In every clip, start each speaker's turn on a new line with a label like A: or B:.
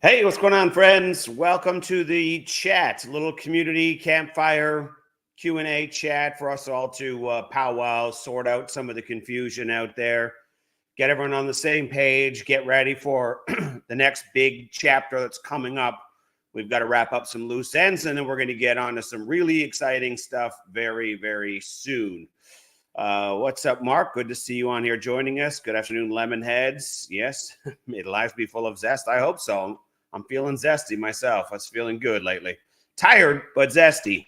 A: Hey, what's going on, friends? Welcome to the chat, little community campfire Q&A chat for us all to powwow, sort out some of the confusion out there, get everyone on the same page, get ready for the next big chapter that's coming up. We've got to wrap up some loose ends, and then we're going to get on to some really exciting stuff very, very soon. What's up, Mark? Good to see you on here joining us. Good afternoon, Lemonheads. Yes, may the lives be full of zest. I hope so. I'm feeling zesty myself. I was feeling good lately. Tired, but zesty.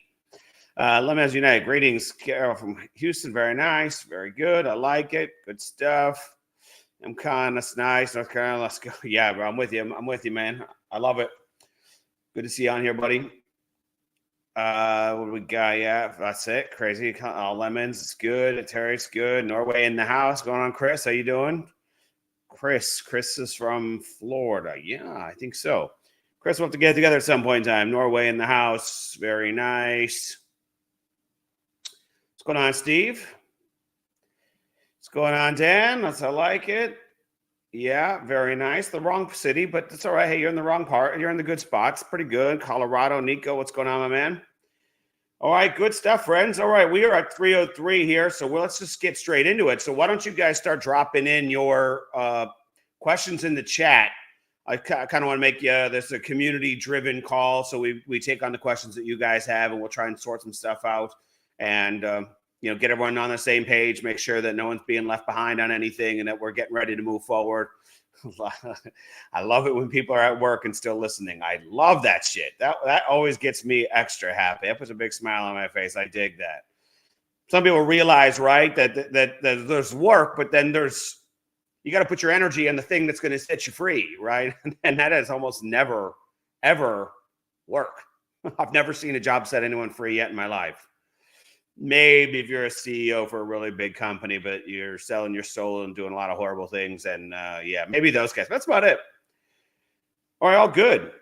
A: Lemonheads United. Greetings, Carol from Houston. Very nice. Very good. I like it. Good stuff. MCon, that's nice. North Carolina, let's go. Yeah, bro, I'm with you. I'm with you, man. I love it. Good to see you on here, buddy. What do we got? Yeah, that's it. Crazy. Lemons, it's good. Terry's good. Norway in the house. Going on, Chris? How you doing? Chris is from Florida. Yeah, I think so. Chris, we'll have to get together at some point in time. Norway in the house. Very nice. What's going on, Steve? What's going on, Dan? I like it. Yeah, very nice. The wrong city, but that's all right. Hey, you're in the wrong part. You're in the good spots. Pretty good. Colorado, Nico, what's going on, my man? All right, good stuff, friends. All right, we are at 3:03 here, so let's just get straight into it. So why don't you guys start dropping in your questions in the chat? I kind of want to make this a community-driven call, so we take on the questions that you guys have, and we'll try and sort some stuff out, and get everyone on the same page, make sure that no one's being left behind on anything, and that we're getting ready to move forward. I love it when people are at work and still listening. I love that shit. That always gets me extra happy. That puts a big smile on my face. I dig that. Some people realize, right, that there's work, but then you got to put your energy on the thing that's going to set you free, right? And that is almost never, ever work. I've never seen a job set anyone free yet in my life. Maybe if you're a CEO for a really big company, but you're selling your soul and doing a lot of horrible things. And yeah, maybe those guys. That's about it. All right, all good.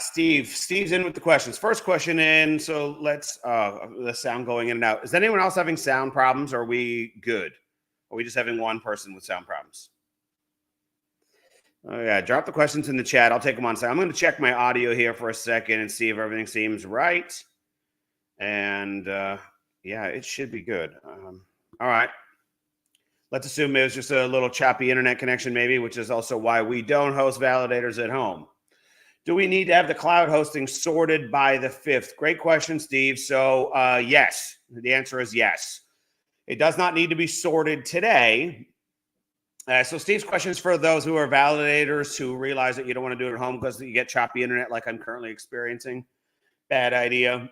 A: Steve's in with the questions. First question in. So let's the sound going in and out. Is anyone else having sound problems? Or are we good? Or are we just having one person with sound problems? Oh yeah, drop the questions in the chat. I'll take them on. So I'm going to check my audio here for a second and see if everything seems right. And yeah, it should be good. All right. Let's assume it was just a little choppy internet connection maybe, which is also why we don't host validators at home. Do we need to have the cloud hosting sorted by the 5th? Great question, Steve. So yes, the answer is yes. It does not need to be sorted today. So Steve's question is for those who are validators who realize that you don't want to do it at home because you get choppy internet like I'm currently experiencing. Bad idea.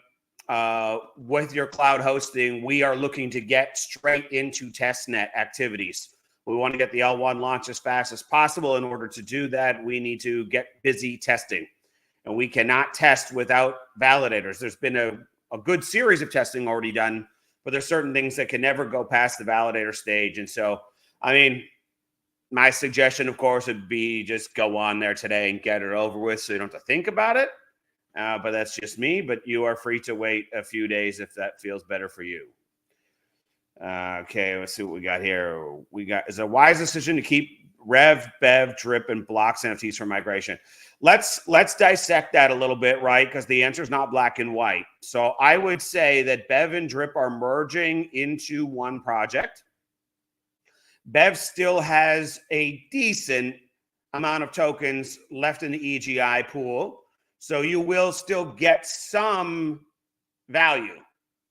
A: With your cloud hosting, we are looking to get straight into testnet activities. We want to get the L1 launch as fast as possible. In order to do that, we need to get busy testing. And we cannot test without validators. There's been a good series of testing already done, but there's certain things that can never go past the validator stage. And so, I mean, my suggestion, of course, would be just go on there today and get it over with so you don't have to think about it. But that's just me. But you are free to wait a few days if that feels better for you. Okay, let's see what we got here. Is it a wise decision to keep Rev, Bev, Drip, and Blocks NFTs for migration? Let's dissect that a little bit, right? Because the answer is not black and white. So I would say that Bev and Drip are merging into one project. Bev still has a decent amount of tokens left in the EGI pool. So you will still get some value,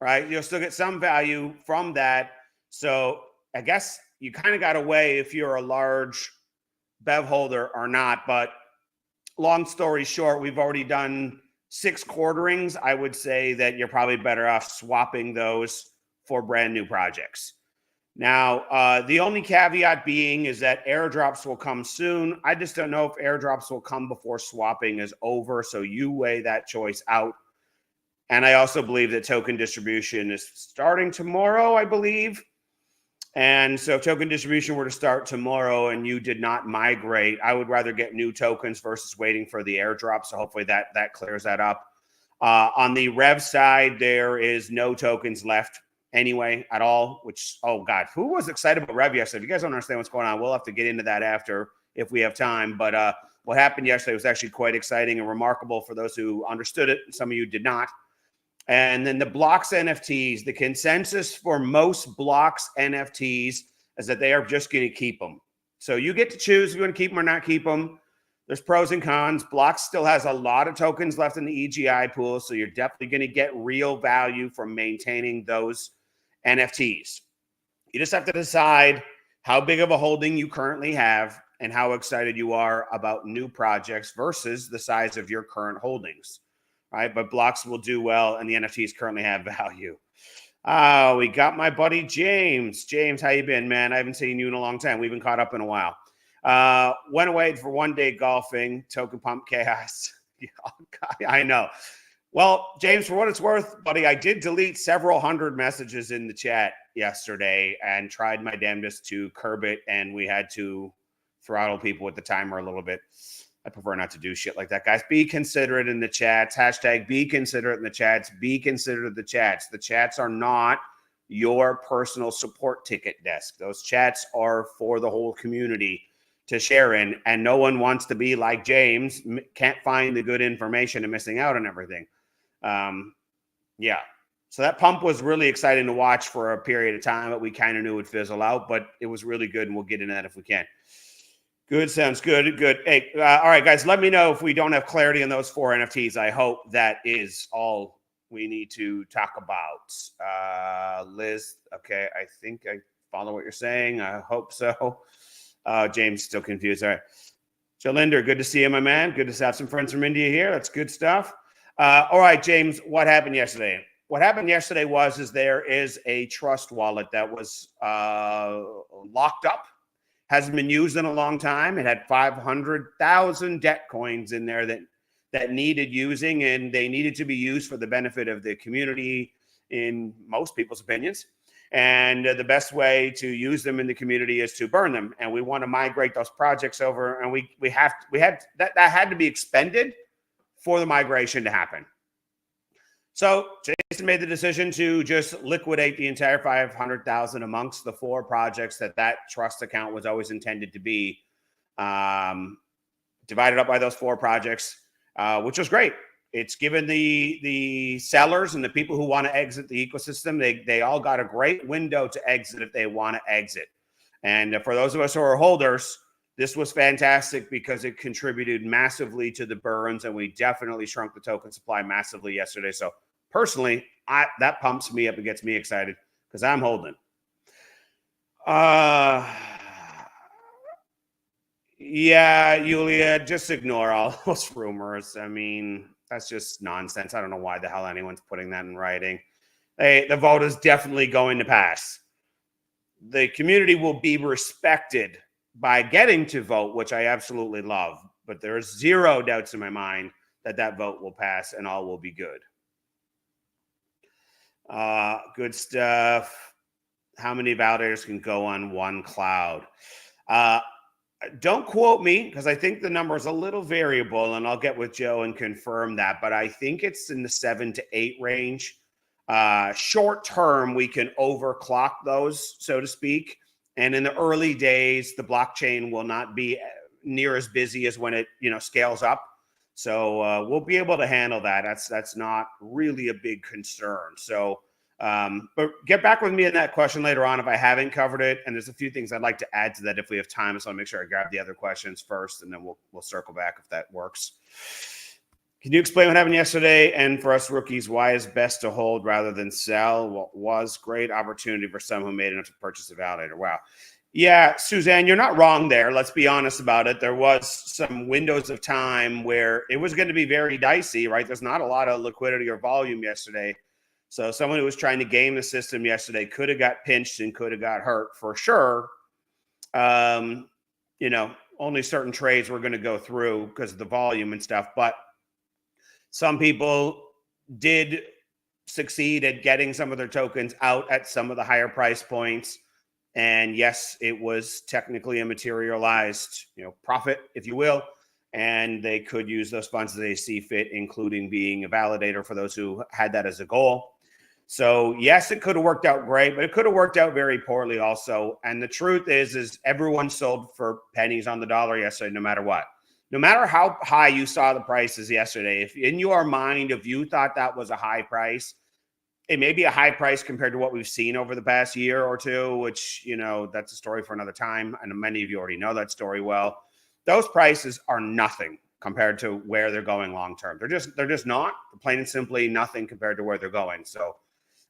A: right? You'll still get some value from that. So I guess you kind of got to weigh if you're a large Bev holder or not. But long story short, we've already done 6 quarterings. I would say that you're probably better off swapping those for brand new projects. Now, the only caveat being is that airdrops will come soon. I just don't know if airdrops will come before swapping is over. So you weigh that choice out. And I also believe that token distribution is starting tomorrow, I believe. And so if token distribution were to start tomorrow and you did not migrate, I would rather get new tokens versus waiting for the airdrop. So hopefully that clears that up. On the Rev side, there is no tokens left anyway at all, which, oh God, who was excited about Rev yesterday? If you guys don't understand what's going on, we'll have to get into that after if we have time. But what happened yesterday was actually quite exciting and remarkable for those who understood it. Some of you did not. And then the Blocks NFTs, the consensus for most Blocks NFTs is that they are just going to keep them. So you get to choose if you want to keep them or not keep them. There's pros and cons. Blocks still has a lot of tokens left in the EGI pool, so you're definitely going to get real value from maintaining those NFTs. You just have to decide how big of a holding you currently have and how excited you are about new projects versus the size of your current holdings. Right, but Blocks will do well, and the NFTs currently have value. We got my buddy James. James, how you been, man? I haven't seen you in a long time. We've been caught up in a while. Went away for one day golfing. Token pump chaos. I know. Well, James, for what it's worth, buddy, I did delete several hundred messages in the chat yesterday and tried my damnedest to curb it, and we had to throttle people with the timer a little bit. I prefer not to do shit like that, guys. Be considerate in the chats. Hashtag be considerate in the chats. Be considerate of the chats. The chats are not your personal support ticket desk. Those chats are for the whole community to share in, and no one wants to be like James, can't find the good information and missing out on everything. Yeah. So that pump was really exciting to watch for a period of time, but we kind of knew it would fizzle out, but it was really good, and we'll get into that if we can. Good. Sounds good. Good. Hey, all right, guys, let me know if we don't have clarity on those 4 NFTs. I hope that is all we need to talk about. Liz, okay, I think I follow what you're saying. I hope so. James, still confused. All right. Jalinder, good to see you, my man. Good to have some friends from India here. That's good stuff. All right, James, what happened yesterday? What happened yesterday is there is a trust wallet that was locked up. Hasn't been used in a long time. It had 500,000 debt coins in there that needed using, and they needed to be used for the benefit of the community in most people's opinions. And the best way to use them in the community is to burn them. And we want to migrate those projects over, and we had that had to be expended for the migration to happen. So Jason made the decision to just liquidate the entire 500,000 amongst the 4 projects that trust account was always intended to be, divided up by those 4 projects, which was great. It's given the sellers and the people who want to exit the ecosystem, they all got a great window to exit if they want to exit. And for those of us who are holders, this was fantastic because it contributed massively to the burns, and we definitely shrunk the token supply massively yesterday. So personally, that pumps me up and gets me excited because I'm holding. Yeah, Yulia, just ignore all those rumors. I mean, that's just nonsense. I don't know why the hell anyone's putting that in writing. The vote is definitely going to pass. The community will be respected by getting to vote, which I absolutely love. But there's 0 doubts in my mind that vote will pass and all will be good. Good stuff. How many validators can go on one cloud? Don't quote me because I think the number is a little variable, and I'll get with Joe and confirm that. But I think it's in the 7 to 8 range. Short term, we can overclock those, so to speak. And in the early days, the blockchain will not be near as busy as when it scales up. So we'll be able to handle that. That's not really a big concern. So, but get back with me on that question later on if I haven't covered it. And there's a few things I'd like to add to that if we have time. So I'll make sure I grab the other questions first, and then we'll circle back if that works. Can you explain what happened yesterday? And for us rookies, why is best to hold rather than sell? What was great opportunity for some who made enough to purchase a validator. Wow. Yeah, Suzanne, you're not wrong there. Let's be honest about it. There was some windows of time where it was going to be very dicey, right? There's not a lot of liquidity or volume yesterday. So someone who was trying to game the system yesterday could have got pinched and could have got hurt for sure. Only certain trades were going to go through because of the volume and stuff. But some people did succeed at getting some of their tokens out at some of the higher price points. And yes, it was technically a materialized, profit, if you will. And they could use those funds as they see fit, including being a validator for those who had that as a goal. So yes, it could have worked out great, but it could have worked out very poorly also. And the truth is everyone sold for pennies on the dollar yesterday, no matter what. No matter how high you saw the prices yesterday, if in your mind, if you thought that was a high price, it may be a high price compared to what we've seen over the past year or two, which, you know, that's a story for another time. And many of you already know that story well. Those prices are nothing compared to where they're going long term. They're just not, plain and simply nothing compared to where they're going. So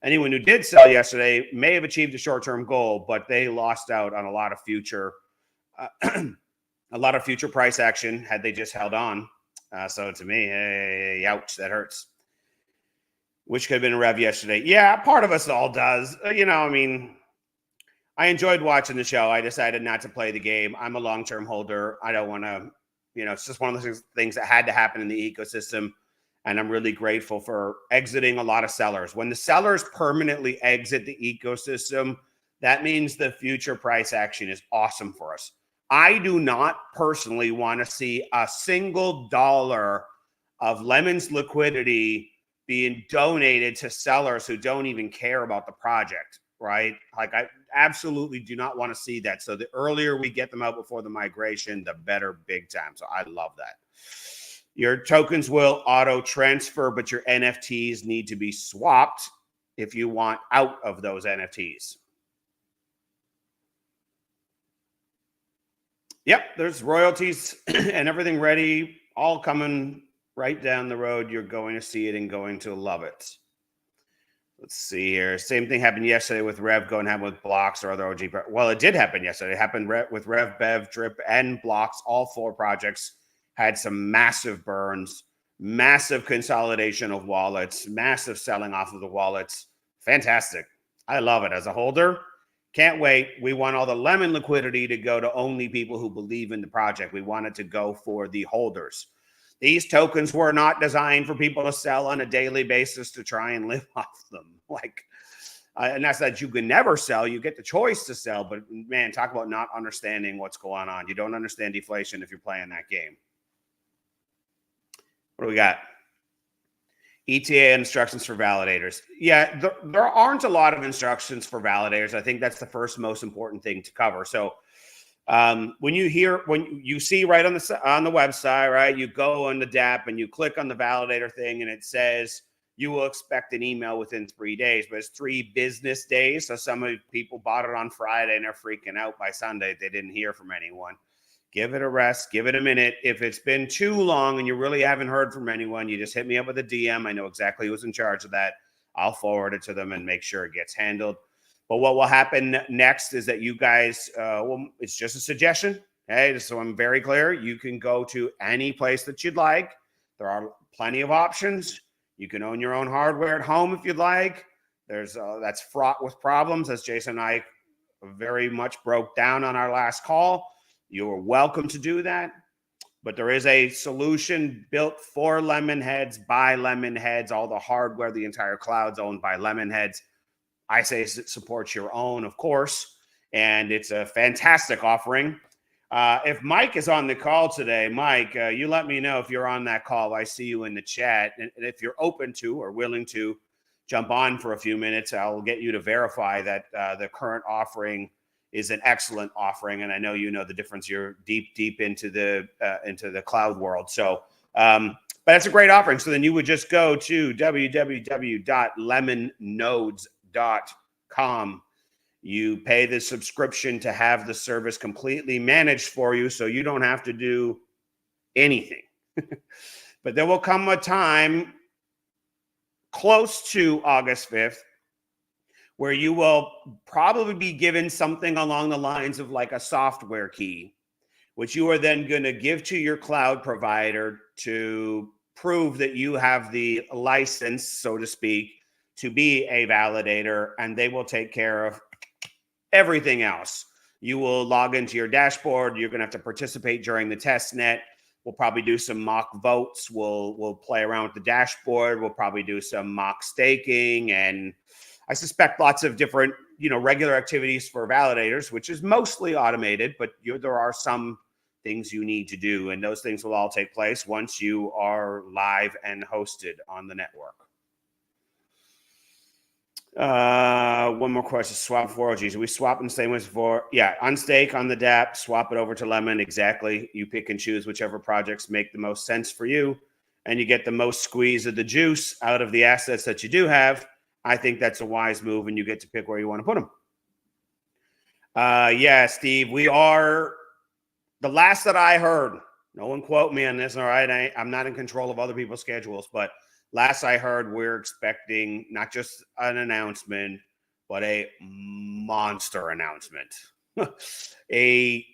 A: anyone who did sell yesterday may have achieved a short-term goal, but they lost out on a lot of future price action had they just held on. So to me, hey, ouch, that hurts. Which could have been a rev yesterday. Yeah, part of us all does. You know, I mean, I enjoyed watching the show. I decided not to play the game. I'm a long-term holder. I don't want to, you know, it's just one of those things that had to happen in the ecosystem. And I'm really grateful for exiting a lot of sellers. When the sellers permanently exit the ecosystem, that means the future price action is awesome for us. I do not personally want to see a single dollar of Lemon's liquidity being donated to sellers who don't even care about the project, right? Like, I absolutely do not want to see that. So the earlier we get them out before the migration, the better, big time. So I love that. Your tokens will auto transfer, but your NFTs need to be swapped if you want out of those NFTs. Yep, there's royalties and everything ready, all coming right down the road. You're going to see it and going to love it. Let's see here. Same thing happened yesterday with Rev going to happen with Blocks or other OG. Well, it did happen yesterday. It happened with Rev, Bev, Drip, and Blocks. All 4 projects had some massive burns, massive consolidation of wallets, massive selling off of the wallets. Fantastic. I love it as a holder. Can't wait. We want all the Lemon liquidity to go to only people who believe in the project. We want it to go for the holders. These tokens were not designed for people to sell on a daily basis to try and live off them. Like, and that's that you can never sell. You get the choice to sell, but man, talk about not understanding what's going on. You don't understand deflation if you're playing that game. What do we got? ETA instructions for validators. Yeah, there aren't a lot of instructions for validators. I think that's the first most important thing to cover. So when you see right on the website, right, you go on the DApp and you click on the validator thing and it says you will expect an email within 3 days, but it's 3 business days. So some of the people bought it on Friday and they're freaking out by Sunday. They didn't hear from anyone. Give it a rest. Give it a minute. If it's been too long and you really haven't heard from anyone, you just hit me up with a DM. I know exactly who's in charge of that. I'll forward it to them and make sure it gets handled. But what will happen next is that you guys, well, it's just a suggestion. Okay, so I'm very clear. You can go to any place that you'd like. There are plenty of options. You can own your own hardware at home if you'd like. There's that's fraught with problems, as Jason and I very much broke down on our last call. You are welcome to do that, but there is a solution built for Lemonheads by Lemonheads. All the hardware, the entire cloud's owned by Lemonheads. I say it supports your own, of course, and it's a fantastic offering. If Mike is on the call today, Mike, you let me know if you're on that call. I see you in the chat, and if you're open to or willing to jump on for a few minutes, I'll get you to verify that the current offering is an excellent offering, and I know you know the difference. You're deep into the cloud world, so but that's a great offering. So then you would just go to www.lemonnodes.com. You pay the subscription to have the service completely managed for you, so you don't have to do anything. But there will come a time close to August 5th where you will probably be given something along the lines of like a software key, which you are then going to give to your cloud provider to prove that you have the license, so to speak, to be a validator, and they will take care of everything else. You will log into your dashboard. You're going to have to participate during the test net. We'll probably do some mock votes. We'll play around with the dashboard. We'll probably do some mock staking, and I suspect lots of different, regular activities for validators, which is mostly automated, but there are some things you need to do, and those things will all take place once you are live and hosted on the network. One more question. Swap for OGs. Are we swapping the same way as before? Yeah, unstake on the DApp, swap it over to Lemon. Exactly. You pick and choose whichever projects make the most sense for you, and you get the most squeeze of the juice out of the assets that you do have. I think that's a wise move, and you get to pick where you want to put them. Yeah, Steve, we are, the last that I heard, no one quote me on this, all right? I'm not in control of other people's schedules, but last I heard, we're expecting not just an announcement, but a monster announcement. The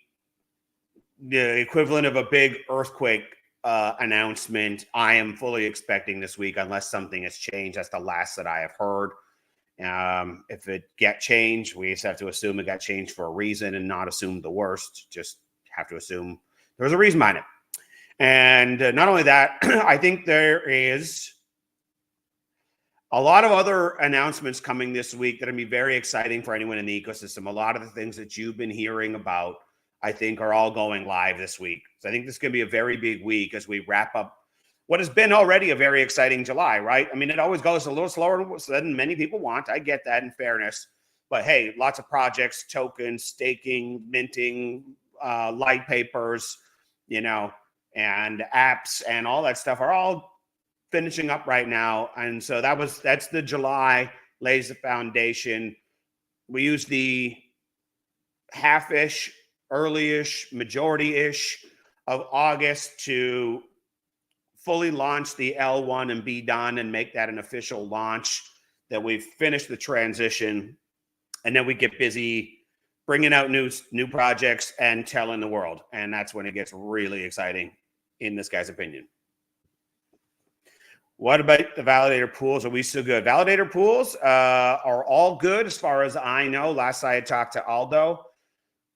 A: equivalent of a big earthquake announcement. I am fully expecting this week, unless something has changed. That's the last that I have heard. If it got changed, we just have to assume it got changed for a reason and not assume the worst. Just have to assume there was a reason behind it. And not only that, I think there is a lot of other announcements coming this week that are going to be very exciting for anyone in the ecosystem. A lot of the things that you've been hearing about, I think, are all going live this week. So I think this is going to be a very big week as we wrap up what has been already a very exciting July, right? I mean, it always goes a little slower than many people want. I get that, in fairness. But hey, lots of projects, tokens, staking, minting, light papers, and apps and all that stuff are all finishing up right now. And so that's the July, lays the foundation. We use the half-ish, early-ish, majority-ish of August to fully launch the L1 and be done and make that an official launch, that we've finished the transition, and then we get busy bringing out new projects and telling the world. And that's when it gets really exciting, in this guy's opinion. What about the validator pools? Are we still good? Validator pools are all good as far as I know. Last I had talked to Aldo.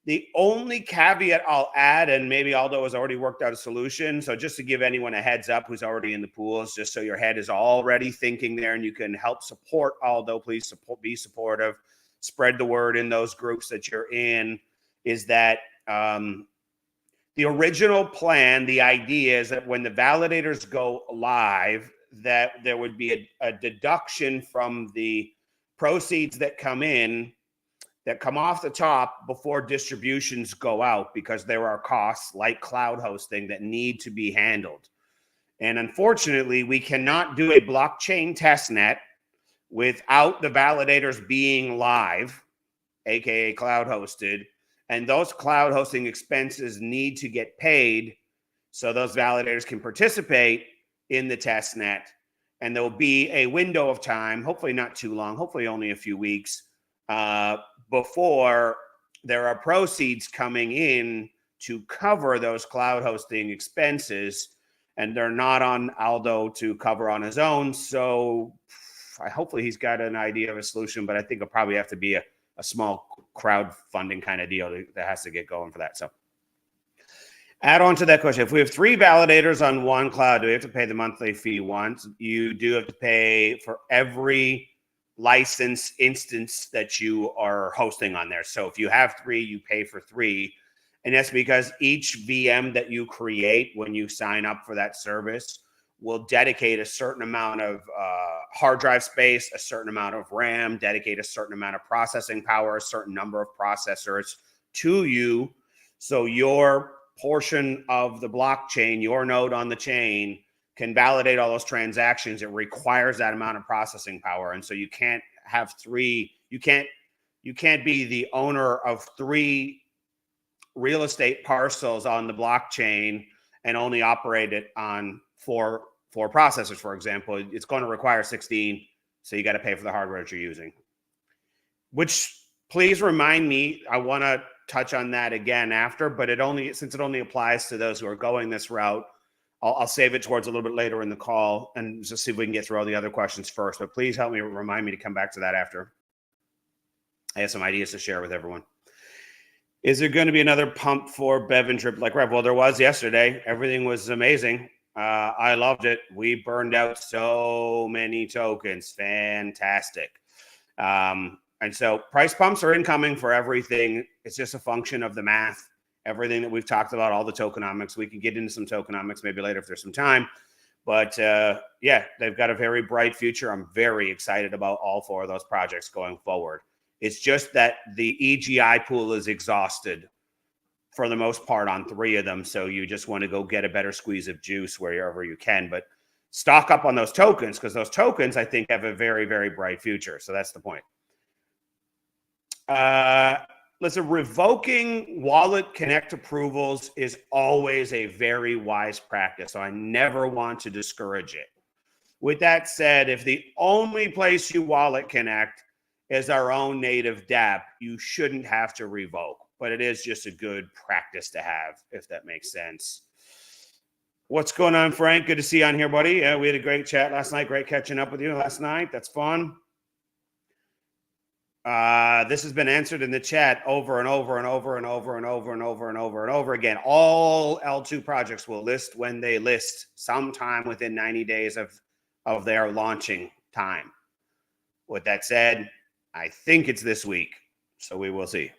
A: The only caveat I'll add, and maybe Aldo has already worked out a solution, so just to give anyone a heads up who's already in the pools, just so your head is already thinking there and you can help support Aldo, please be supportive, spread the word in those groups that you're in, is that the original plan, the idea is that when the validators go live, that there would be a deduction from the proceeds that come in, that come off the top before distributions go out, because there are costs like cloud hosting that need to be handled. And unfortunately, we cannot do a blockchain testnet without the validators being live, aka cloud hosted. And those cloud hosting expenses need to get paid so those validators can participate in the testnet. And there will be a window of time, hopefully not too long, hopefully only a few weeks, before there are proceeds coming in to cover those cloud hosting expenses, and they're not on Aldo to cover on his own. So hopefully he's got an idea of a solution, but I think it'll probably have to be a small crowdfunding kind of deal that has to get going for that. So add on to that question. If we have 3 validators on one cloud, do we have to pay the monthly fee once? You do have to pay for every license instance that you are hosting on there. So if you have 3, you pay for 3. And that's because each VM that you create when you sign up for that service will dedicate a certain amount of hard drive space, a certain amount of RAM, dedicate a certain amount of processing power, a certain number of processors to you. So your portion of the blockchain, your node on the chain, can validate all those transactions. It requires that amount of processing power. And so you can't have 3, you can't be the owner of 3 real estate parcels on the blockchain and only operate it on 4 processors, for example. It's going to require 16. So you got to pay for the hardware that you're using. Which, please remind me, I want to touch on that again after, but since it only applies to those who are going this route, I'll save it towards a little bit later in the call and just see if we can get through all the other questions first. But please help me, remind me to come back to that after. I have some ideas to share with everyone. Is there going to be another pump for Bevan trip like Rev? Well, there was yesterday. Everything was amazing. I loved it. We burned out so many tokens. Fantastic. And so price pumps are incoming for everything. It's just a function of the math. Everything that we've talked about, all the tokenomics. We can get into some tokenomics maybe later if there's some time. But yeah, they've got a very bright future. I'm very excited about all 4 of those projects going forward. It's just that the EGI pool is exhausted for the most part on 3 of them. So you just want to go get a better squeeze of juice wherever you can. But stock up on those tokens, because those tokens, I think, have a very, very bright future. So that's the point. Listen, revoking Wallet Connect approvals is always a very wise practice. So I never want to discourage it. With that said, if the only place you Wallet Connect is our own native dApp, you shouldn't have to revoke. But it is just a good practice to have, if that makes sense. What's going on, Frank? Good to see you on here, buddy. Yeah, we had a great chat last night. Great catching up with you last night. That's fun. This has been answered in the chat over and over and over and over and over and over and over and over again. All L2 projects will list when they list, sometime within 90 days of their launching time. With that said, I think it's this week, so we will see.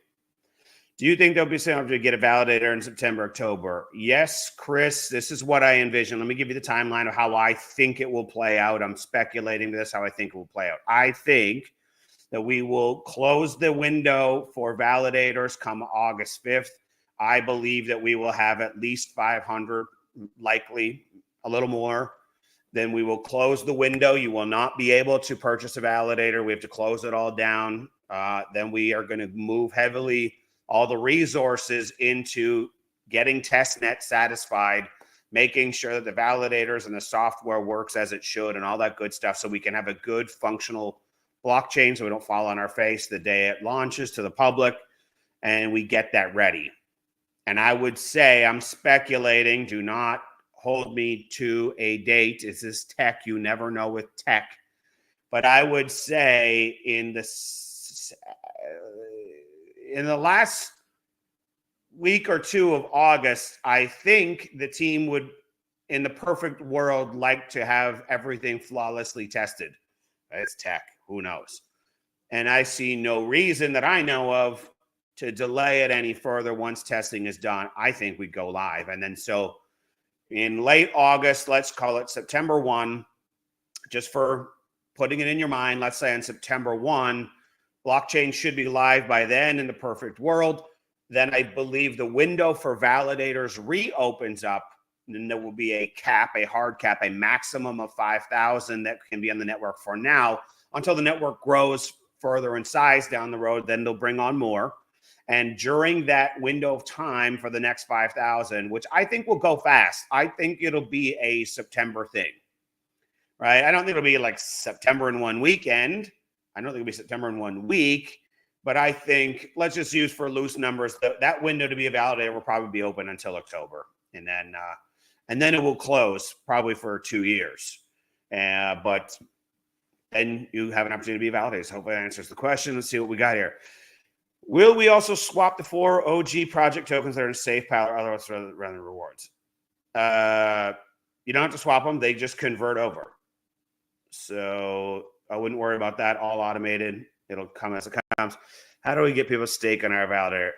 A: Do you think they'll be able to get a validator in September, October? Yes, Chris, this is what I envision. Let me give you the timeline of how I think it will play out. I'm speculating this, how I think it will play out. I think that we will close the window for validators come August 5th. I believe that we will have at least 500, likely a little more. Then we will close the window. You will not be able to purchase a validator. We have to close it all down. Then we are going to move heavily all the resources into getting testnet satisfied, making sure that the validators and the software works as it should and all that good stuff, so we can have a good functional blockchain so we don't fall on our face the day it launches to the public, and we get that ready. And I would say, I'm speculating, do not hold me to a date. This is tech. You never know with tech. But I would say in the last week or 2 of August, I think the team would, in the perfect world, like to have everything flawlessly tested. It's tech. Who knows? And I see no reason that I know of to delay it any further. Once testing is done, I think we go live. And then so in late August, let's call it September 1, just for putting it in your mind, let's say on September 1, blockchain should be live by then in the perfect world. Then I believe the window for validators reopens up. And then there will be a cap, a hard cap, a maximum of 5,000 that can be on the network for now, until the network grows further in size down the road. Then they'll bring on more. And during that window of time for the next 5,000, which I think will go fast, I think it'll be a September thing, right? I don't think it'll be like September in one weekend. I don't think it'll be September in 1 week. But I think, let's just use for loose numbers, that window to be a validator will probably be open until October. And then it will close probably for 2 years. But then you have an opportunity to be validated. So hopefully that answers the question. Let's see what we got here. Will we also swap the 4 OG project tokens that are in safe pile or otherwise rather than rewards? You don't have to swap them. They just convert over. So I wouldn't worry about that. All automated. It'll come as it comes. How do we get people to stake on our validator?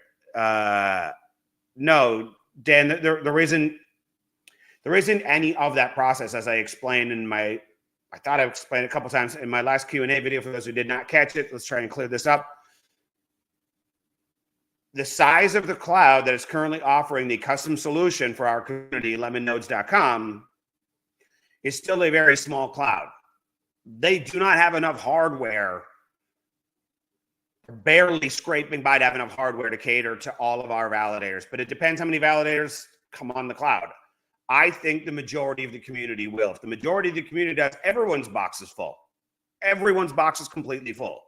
A: No, Dan, there isn't any of that process, as I explained in my, I thought I explained a couple times in my last Q&A video. For those who did not catch it, let's try and clear this up. The size of the cloud that is currently offering the custom solution for our community, lemonnodes.com, is still a very small cloud. They do not have enough hardware, barely scraping by to have enough hardware to cater to all of our validators. But it depends how many validators come on the cloud. I think the majority of the community will. If the majority of the community does, everyone's box is full. Everyone's box is completely full.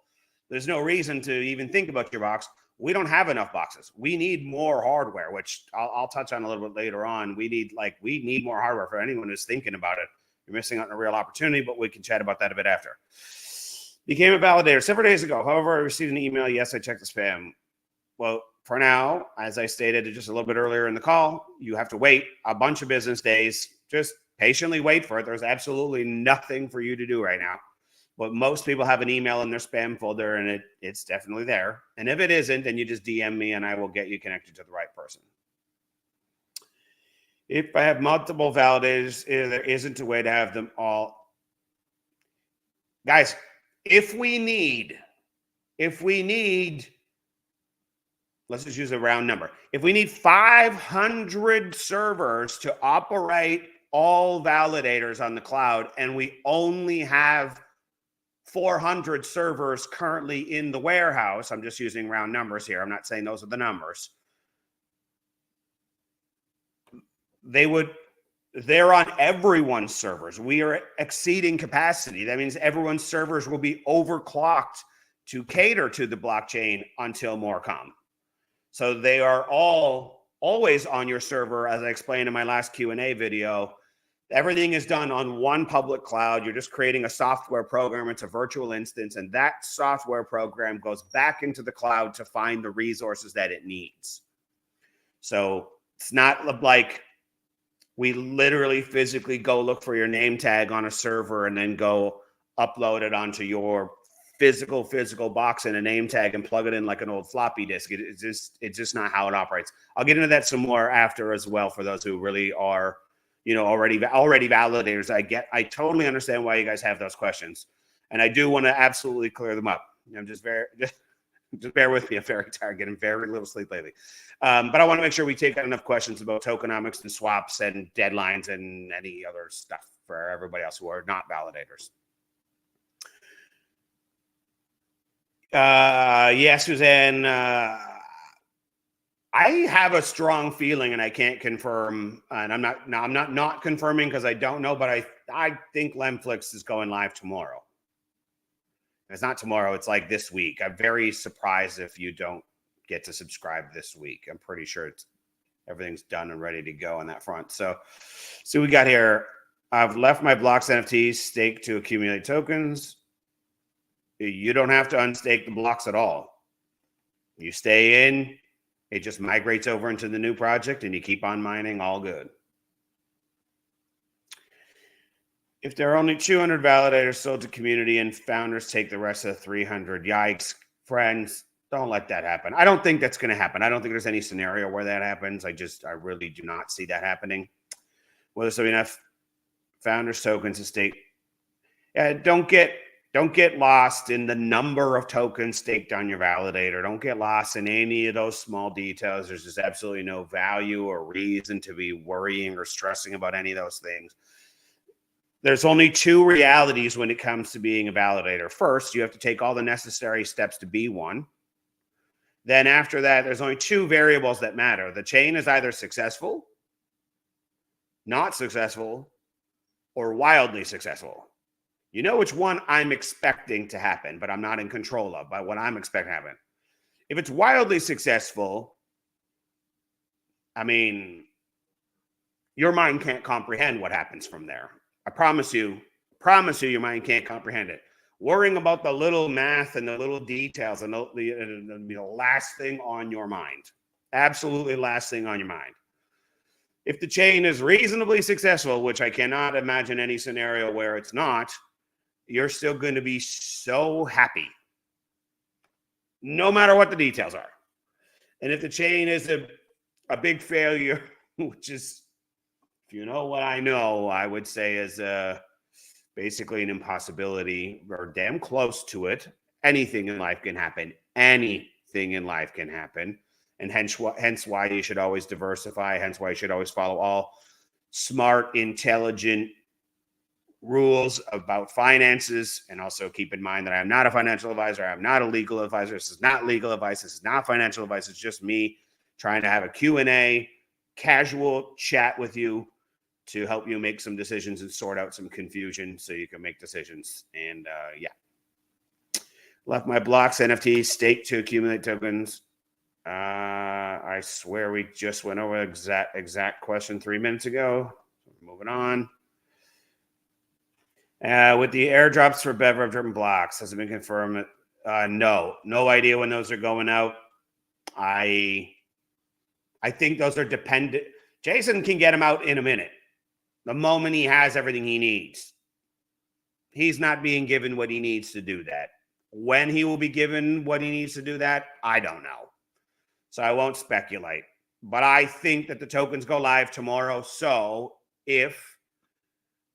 A: There's no reason to even think about your box. We don't have enough boxes. We need more hardware, which I'll touch on a little bit later on. We need more hardware. For anyone who's thinking about it, you're missing out on a real opportunity, but we can chat about that a bit after. Became a validator several days ago. However, I received an email. Yes, I checked the spam. Well, for now, as I stated just a little bit earlier in the call, you have to wait a bunch of business days. Just patiently wait for it. There's absolutely nothing for you to do right now. But most people have an email in their spam folder, and it's definitely there. And if it isn't, then you just DM me, and I will get you connected to the right person. If I have multiple validators, there isn't a way to have them all. Guys, if we need, let's just use a round number. If we need 500 servers to operate all validators on the cloud, and we only have 400 servers currently in the warehouse, I'm just using round numbers here. I'm not saying those are the numbers. They're on everyone's servers. We are exceeding capacity. That means everyone's servers will be overclocked to cater to the blockchain until more come. So they are always on your server, as I explained in my last Q&A video. Everything is done on one public cloud. You're just creating a software program. It's a virtual instance, and that software program goes back into the cloud to find the resources that it needs. So it's not like we literally physically go look for your name tag on a server and then go upload it onto your physical box and a name tag and plug it in like an old floppy disk. It's just not how it operates. I'll get into that some more after as well for those who really are, already validators. I totally understand why you guys have those questions, and I do want to absolutely clear them up. I'm just bear with me. I'm very tired, getting very little sleep lately. But I want to make sure we take enough questions about tokenomics and swaps and deadlines and any other stuff for everybody else who are not validators. Yes, Suzanne. I have a strong feeling, and I can't confirm, and I'm not confirming because I don't know, but I think lemflix is going live tomorrow. It's not tomorrow. It's like this week. I'm very surprised if you don't get to subscribe this week. I'm pretty sure everything's done and ready to go on that front. So we got here. I've left my blocks NFTs staked to accumulate tokens. You don't have to unstake the blocks at all. You stay in. It just migrates over into the new project, and you keep on mining. All good. If there are only 200 validators sold to community and founders take the rest of the 300, yikes, friends, don't let that happen. I don't think that's going to happen. I don't think there's any scenario where that happens. I really do not see that happening. Well, there's enough founders tokens to stake. Don't get lost in the number of tokens staked on your validator. Don't get lost in any of those small details. There's just absolutely no value or reason to be worrying or stressing about any of those things. There's only two realities when it comes to being a validator. First, you have to take all the necessary steps to be one. Then after that, there's only two variables that matter. The chain is either successful, not successful, or wildly successful. You know which one I'm expecting to happen, but I'm not in control of, by what I'm expecting to happen. If it's wildly successful, I mean, your mind can't comprehend what happens from there. I promise you, your mind can't comprehend it. Worrying about the little math and the little details and the last thing on your mind. Absolutely last thing on your mind. If the chain is reasonably successful, which I cannot imagine any scenario where it's not, you're still going to be so happy, no matter what the details are. And if the chain is a big failure, which is, if you know what I know, I would say is basically an impossibility or damn close to it. Anything in life can happen. Anything in life can happen. And hence why you should always diversify. Hence why you should always follow all smart, intelligent rules about finances. And also keep in mind that I am not a financial advisor. I am not a legal advisor. This is not legal advice. This is not financial advice. It's just me trying to have a Q&A, casual chat with you to help you make some decisions and sort out some confusion so you can make decisions. And yeah. Left my blocks NFTs staked to accumulate tokens. I swear we just went over exact question 3 minutes ago. Moving on. With the airdrops for Bever of driven blocks, has it been confirmed? No idea when those are going out. I think those are dependent. Jason can get them out in a minute. The moment he has everything he needs. He's not being given what he needs to do that. When he will be given what he needs to do that, I don't know. So I won't speculate. But I think that the tokens go live tomorrow. So if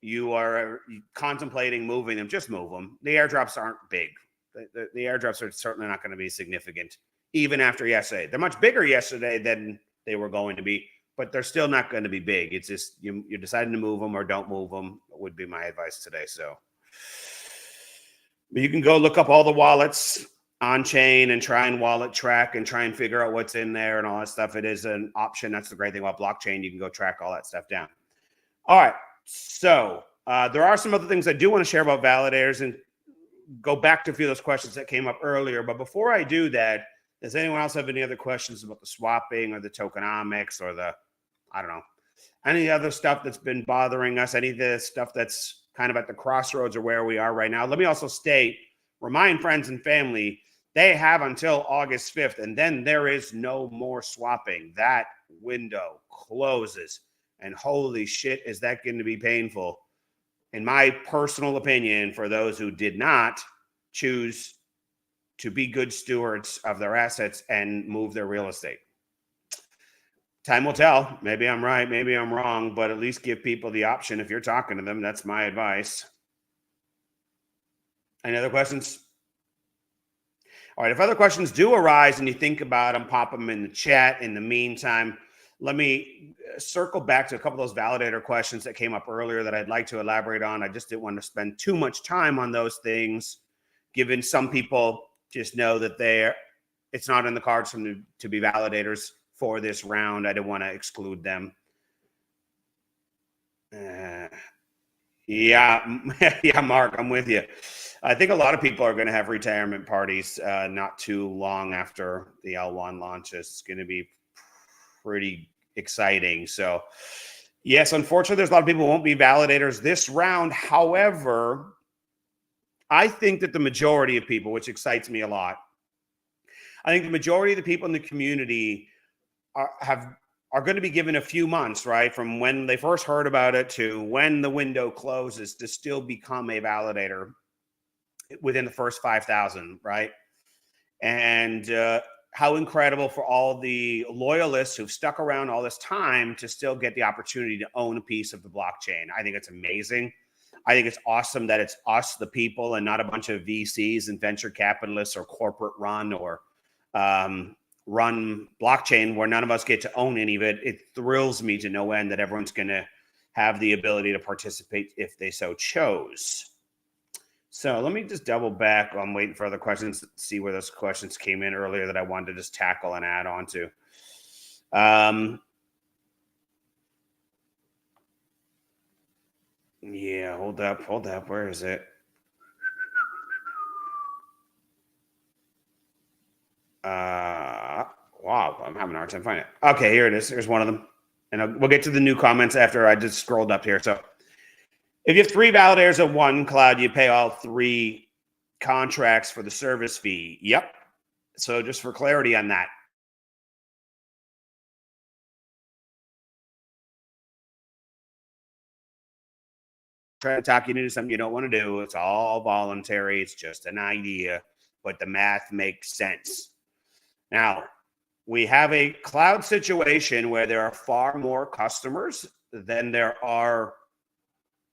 A: you are contemplating moving them, just move them. The airdrops aren't big. The airdrops are certainly not going to be significant, even after yesterday. They're much bigger yesterday than they were going to be, but they're still not going to be big. It's just you're deciding to move them or don't move them would be my advice today. So but you can go look up all the wallets on chain and try and wallet track and try and figure out what's in there and all that stuff. It is an option. That's the great thing about blockchain. You can go track all that stuff down. All right. So there are some other things I do want to share about validators and go back to a few of those questions that came up earlier. But before I do that, does anyone else have any other questions about the swapping or the tokenomics or the, I don't know, any other stuff that's been bothering us, any of the stuff that's kind of at the crossroads of where we are right now? Let me also remind friends and family, they have until August 5th, and then there is no more swapping. That window closes, and holy shit, is that going to be painful. In my personal opinion, for those who did not choose to be good stewards of their assets and move their real estate. Time will tell. Maybe I'm right, maybe I'm wrong, but at least give people the option if you're talking to them. That's my advice. Any other questions? All right, if other questions do arise and you think about them, pop them in the chat. In the meantime, let me circle back to a couple of those validator questions that came up earlier that I'd like to elaborate on. I just didn't want to spend too much time on those things, given some people just know that it's not in the cards for them to be validators for this round. I didn't want to exclude them. Yeah, Mark, I'm with you. I think a lot of people are going to have retirement parties not too long after the L1 launches. It's going to be pretty exciting. So, yes, unfortunately, there's a lot of people who won't be validators this round. However, I think that the majority of people, which excites me a lot, I think the majority of the people in the community are going to be given a few months, right, from when they first heard about it to when the window closes to still become a validator within the first 5,000, right? And how incredible for all the loyalists who've stuck around all this time to still get the opportunity to own a piece of the blockchain. I think it's amazing. I think it's awesome that it's us, the people, and not a bunch of VCs and venture capitalists or corporate run or run blockchain where none of us get to own any of it. It thrills me to no end that everyone's going to have the ability to participate if they so chose. So let me just double back. I'm waiting for other questions to see where those questions came in earlier that I wanted to just tackle and add on to. Yeah, hold up. Where is it? Wow, I'm having a hard time finding it. Okay, here it is. Here's one of them. And we'll get to the new comments after I just scrolled up here. So if you have 3 validators of one cloud, you pay all 3 contracts for the service fee. Yep. So just for clarity on that. Try to talk you into something you don't want to do. It's all voluntary. It's just an idea, but the math makes sense. Now, we have a cloud situation where there are far more customers than there are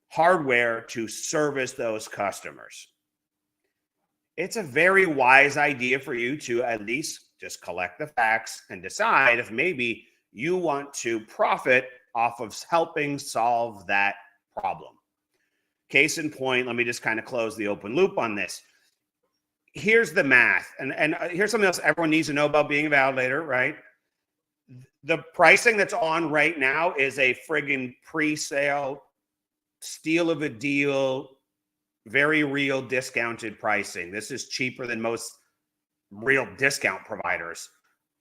A: hardware to service those customers. It's a very wise idea for you to at least just collect the facts and decide if maybe you want to profit off of helping solve that problem. Case in point, let me just kind of close the open loop on this. Here's the math, and here's something else everyone needs to know about being a validator, right? The pricing that's on right now is a friggin' pre-sale, steal of a deal, very real discounted pricing. This is cheaper than most real discount providers.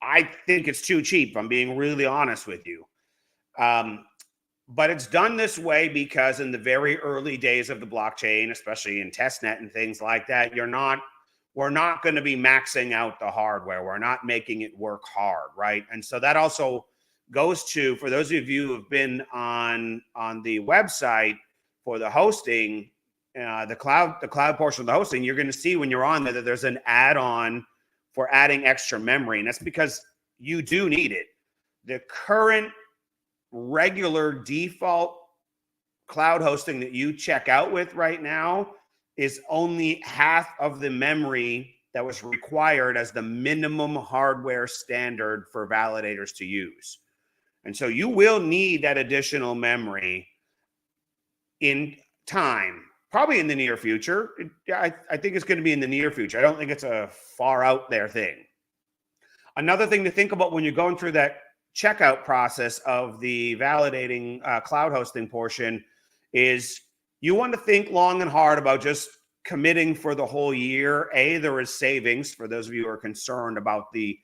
A: I think it's too cheap, if I'm being really honest with you. But it's done this way because in the very early days of the blockchain, especially in testnet and things like that, we're not going to be maxing out the hardware. We're not making it work hard, right? And so that also goes to, for those of you who have been on the website for the hosting, the cloud portion of the hosting, you're going to see when you're on there that there's an add-on for adding extra memory. And that's because you do need it. the current regular default cloud hosting that you check out with right now is only half of the memory that was required as the minimum hardware standard for validators to use. And so you will need that additional memory in time, probably in the near future. I think it's going to be in the near future. I don't think it's a far out there thing. Another thing to think about when you're going through that checkout process of the validating cloud hosting portion is you want to think long and hard about just committing for the whole year. There is savings for those of you who are concerned about the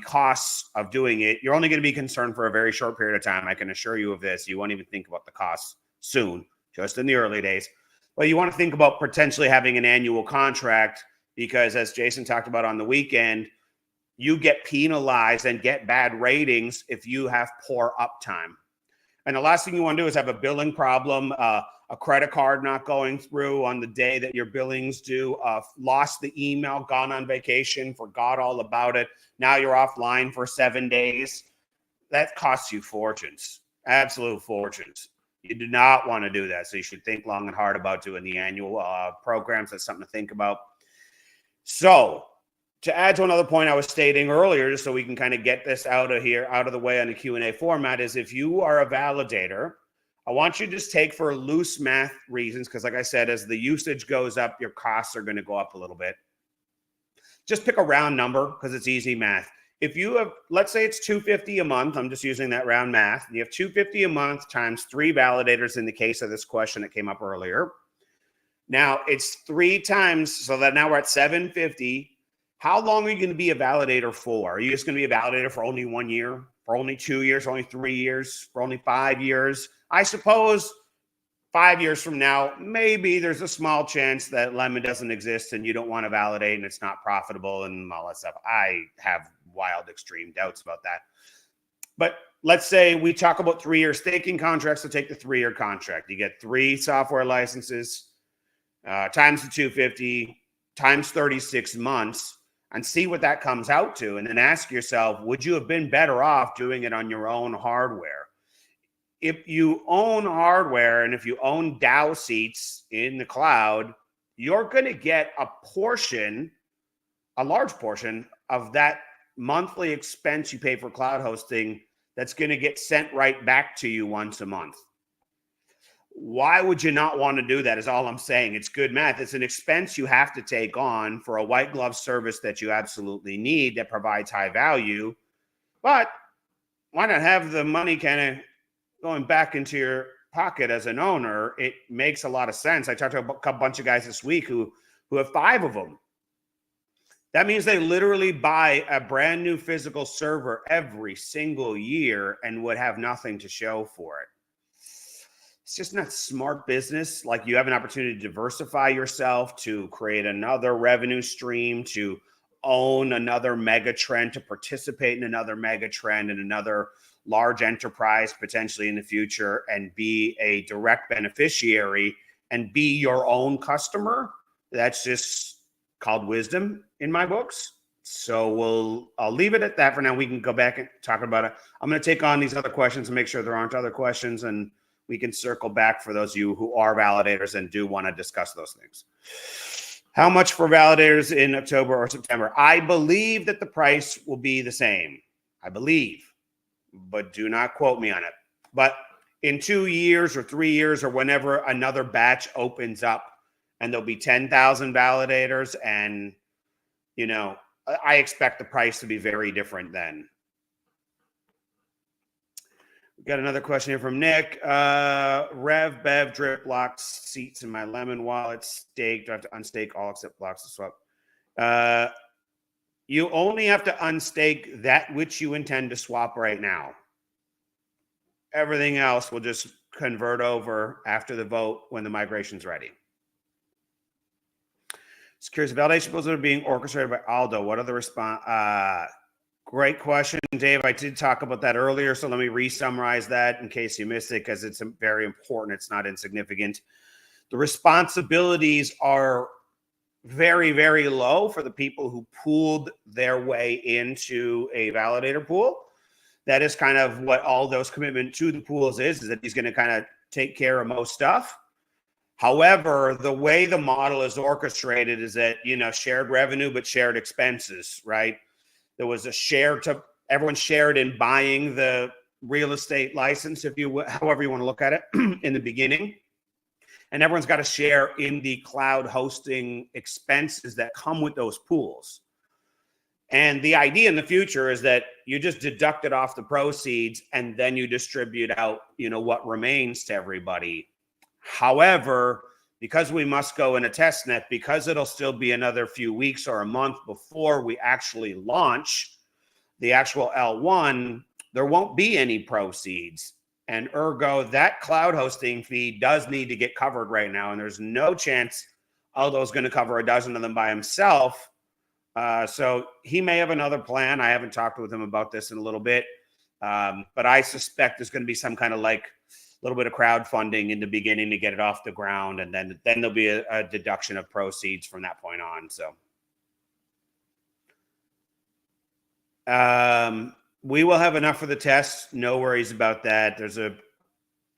A: costs of doing it. You're only going to be concerned for a very short period of time. I can assure you of this. You won't even think about the costs soon, just in the early days. But you want to think about potentially having an annual contract because, as Jason talked about on the weekend, you get penalized and get bad ratings if you have poor uptime. And the last thing you want to do is have a billing problem, a credit card not going through on the day that your billings due, lost the email, gone on vacation, forgot all about it. Now you're offline for 7 days. That costs you fortunes, absolute fortunes. You do not want to do that. So you should think long and hard about doing the annual programs. That's something to think about. So to add to another point I was stating earlier, just so we can kind of get this out of the way on the Q&A format, is if you are a validator, I want you to just take for loose math reasons, because like I said, as the usage goes up, your costs are going to go up a little bit. Just pick a round number because it's easy math. If you have, let's say it's $250 a month, I'm just using that round math. You have $250 a month times 3 validators in the case of this question that came up earlier. Now it's 3 times, so that now we're at $750. How long are you going to be a validator for? Are you just going to be a validator for only 1 year, for only 2 years, only 3 years, for only 5 years? I suppose 5 years from now, maybe there's a small chance that Lemon doesn't exist and you don't want to validate and it's not profitable and all that stuff. I have wild, extreme doubts about that. But let's say we talk about 3-year staking contracts. So take the 3-year contract. You get 3 software licenses times the 250 times 36 months. And see what that comes out to. And then ask yourself, would you have been better off doing it on your own hardware? If you own hardware and if you own DAO seats in the cloud, you're going to get a large portion of that monthly expense you pay for cloud hosting that's going to get sent right back to you once a month. Why would you not want to do that is all I'm saying. It's good math. It's an expense you have to take on for a white glove service that you absolutely need that provides high value. But why not have the money kind of going back into your pocket as an owner? It makes a lot of sense. I talked to a bunch of guys this week who have 5 of them. That means they literally buy a brand new physical server every single year and would have nothing to show for it. It's just not smart business. Like, you have an opportunity to diversify yourself, to create another revenue stream, to own another mega trend, to participate in another mega trend and another large enterprise potentially in the future, and be a direct beneficiary and be your own customer. That's just called wisdom in my books. So I'll leave it at that for now. We can go back and talk about it. I'm going to take on these other questions and make sure there aren't other questions, and we can circle back for those of you who are validators and do want to discuss those things. How much for validators in October or September? I believe that the price will be the same. I believe, but do not quote me on it. But in 2 years or 3 years or whenever another batch opens up and there'll be 10,000 validators, and, you know, I expect the price to be very different then. Got another question here from Nick. Rev, Bev, drip, locked seats in my Lemon wallet, staked. Do I have to unstake all except blocks to swap? You only have to unstake that which you intend to swap right now. Everything else will just convert over after the vote when the migration's ready. Just curious, validation proposals are being orchestrated by Aldo. What are the response? Great question, Dave. I did talk about that earlier, so let me re-summarize that in case you missed it, because it's very important. It's not insignificant. The responsibilities are very, very low for the people who pooled their way into a validator pool. That is kind of what all those commitment to the pools is that he's going to kind of take care of most stuff. However, the way the model is orchestrated is that, shared revenue, but shared expenses, right? There was a share to everyone shared in buying the real estate license, however you want to look at it in the beginning. And everyone's got to share in the cloud hosting expenses that come with those pools. And the idea in the future is that you just deduct it off the proceeds and then you distribute out, what remains to everybody. However, because we must go in a test net, because it'll still be another few weeks or a month before we actually launch the actual L1, there won't be any proceeds. And ergo, that cloud hosting fee does need to get covered right now. And there's no chance Aldo's going to cover a dozen of them by himself. So he may have another plan. I haven't talked with him about this in a little bit. But I suspect there's going to be some kind of little bit of crowdfunding in the beginning to get it off the ground. And then there'll be a deduction of proceeds from that point on. So we will have enough for the test. No worries about that. There's a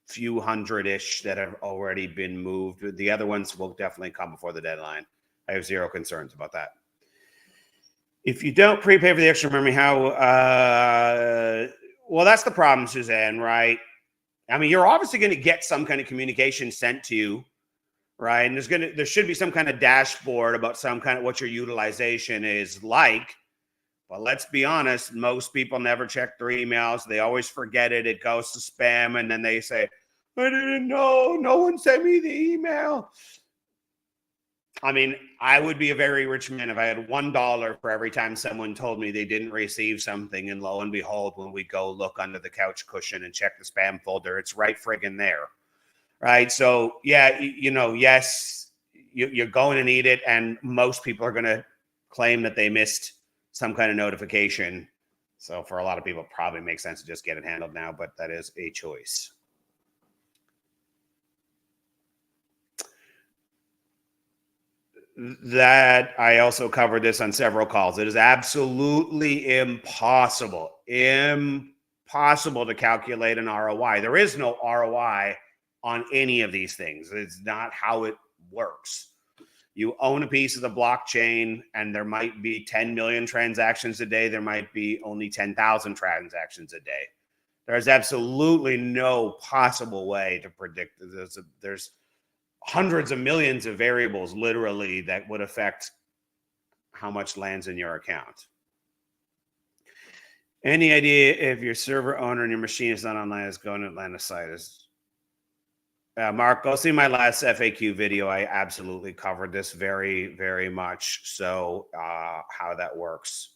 A: few hundred-ish that have already been moved. The other ones will definitely come before the deadline. I have zero concerns about that. If you don't prepay for the extra memory, well, that's the problem, Suzanne, right? I mean, you're obviously going to get some kind of communication sent to you, right? And there should be some kind of dashboard about some kind of what your utilization is like. But let's be honest, most people never check their emails. They always forget it. It goes to spam. And then they say, I didn't know. No one sent me the email. I mean, I would be a very rich man if I had $1 for every time someone told me they didn't receive something. And lo and behold, when we go look under the couch cushion and check the spam folder, it's right friggin' there. Right. So, yeah, yes, you're going to need it. And most people are going to claim that they missed some kind of notification. So for a lot of people, it probably makes sense to just get it handled now, but that is a choice. That I also covered this on several calls. It is absolutely impossible to calculate an ROI. There is no ROI on any of these things. It's not how it works. You own a piece of the blockchain and there might be 10 million transactions a day. There might be only 10,000 transactions a day. There's absolutely no possible way to predict this. There's hundreds of millions of variables literally that would affect how much lands in your account. Any idea if your server owner and your machine is not online, is going to Atlanta site? Mark, go see my last FAQ video. I absolutely covered this very, very much. So how that works.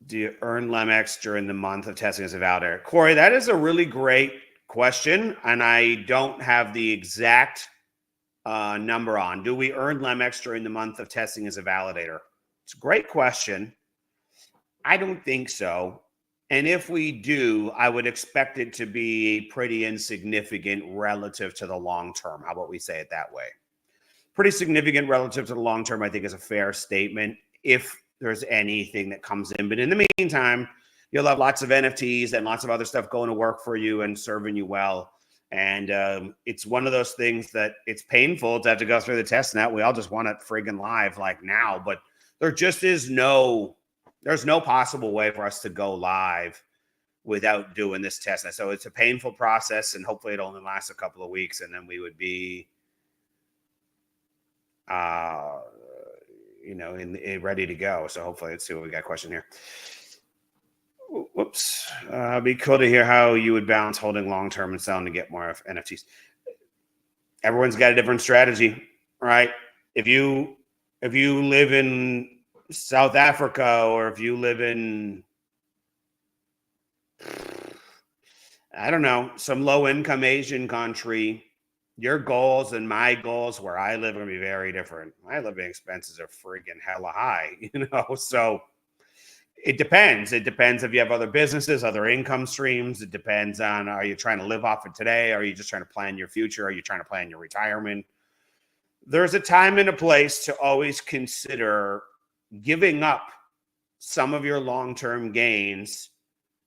A: Do you earn LEMX during the month of testing as a validator? Corey, that is a really great question, and I don't have the exact number on. Do we earn LEMX during the month of testing as a validator? It's a great question. I don't think so. And if we do, I would expect it to be pretty insignificant relative to the long term. How about we say it that way? Pretty significant relative to the long term, I think, is a fair statement if there's anything that comes in. But in the meantime, you'll have lots of NFTs and lots of other stuff going to work for you and serving you well. And it's one of those things that it's painful to have to go through the test net. We all just want it friggin' live like now, but there just is there's no possible way for us to go live without doing this test net. So it's a painful process, and hopefully it only lasts a couple of weeks, and then we would be, ready to go. So hopefully let's see what we got. Question here. Whoops. It'd be cool to hear how you would balance holding long-term and selling to get more NFTs. Everyone's got a different strategy, right? If you live in South Africa, or if you live in, I don't know, some low-income Asian country, your goals and my goals where I live are going to be very different. My living expenses are freaking hella high, so it depends. It depends if you have other businesses, other income streams. It depends on, are you trying to live off it today? Are you just trying to plan your future? Are you trying to plan your retirement? There's a time and a place to always consider giving up some of your long-term gains,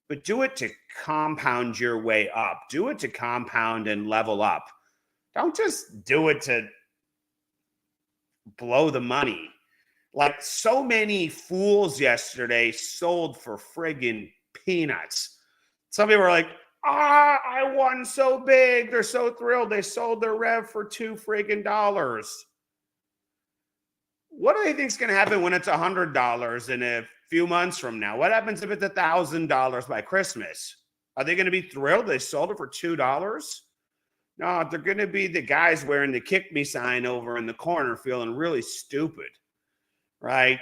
A: but do it to compound your way up. Do it to compound and level up. Don't just do it to blow the money. Like so many fools yesterday sold for friggin' peanuts. Some people were like, I won so big. They're so thrilled. They sold their rev for $2 friggin'. What do they think is going to happen when it's $100 in a few months from now? What happens if it's $1,000 by Christmas? Are they going to be thrilled they sold it for $2? No, they're going to be the guys wearing the kick me sign over in the corner feeling really stupid, right?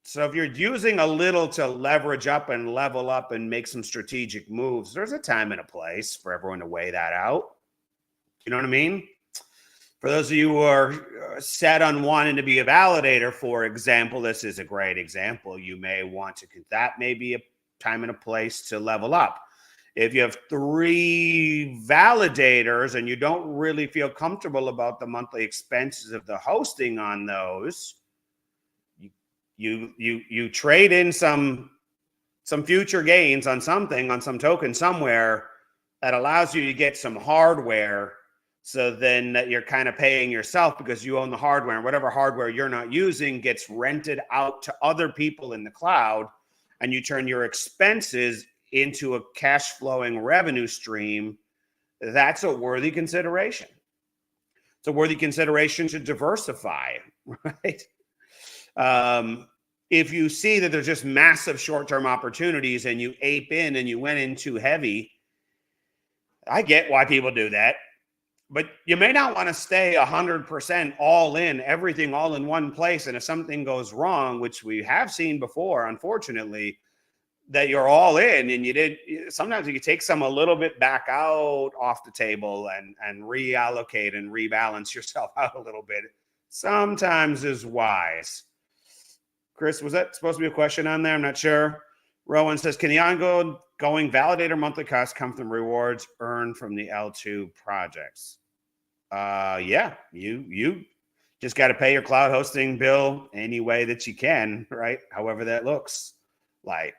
A: So if you're using a little to leverage up and level up and make some strategic moves, there's a time and a place for everyone to weigh that out. You know what I mean? For those of you who are set on wanting to be a validator, for example, this is a great example. You may want to, that may be a time and a place to level up. If you have 3 validators and you don't really feel comfortable about the monthly expenses of the hosting on those, you trade in some future gains on something, on some token somewhere that allows you to get some hardware. So then that you're kind of paying yourself because you own the hardware, and whatever hardware you're not using gets rented out to other people in the cloud, and you turn your expenses into a cash flowing revenue stream. That's a worthy consideration. It's a worthy consideration to diversify, right? If you see that there's just massive short-term opportunities and you ape in and you went in too heavy, I get why people do that. But you may not want to stay 100% all in, everything all in one place. And if something goes wrong, which we have seen before, unfortunately, that you're all in and you did, sometimes you can take some a little bit back out off the table and reallocate and rebalance yourself out a little bit. Sometimes is wise. Chris, was that supposed to be a question on there? I'm not sure. Rowan says, can the ongoing validator monthly costs come from rewards earned from the L2 projects? Yeah, you just got to pay your cloud hosting bill any way that you can, right? However that looks like.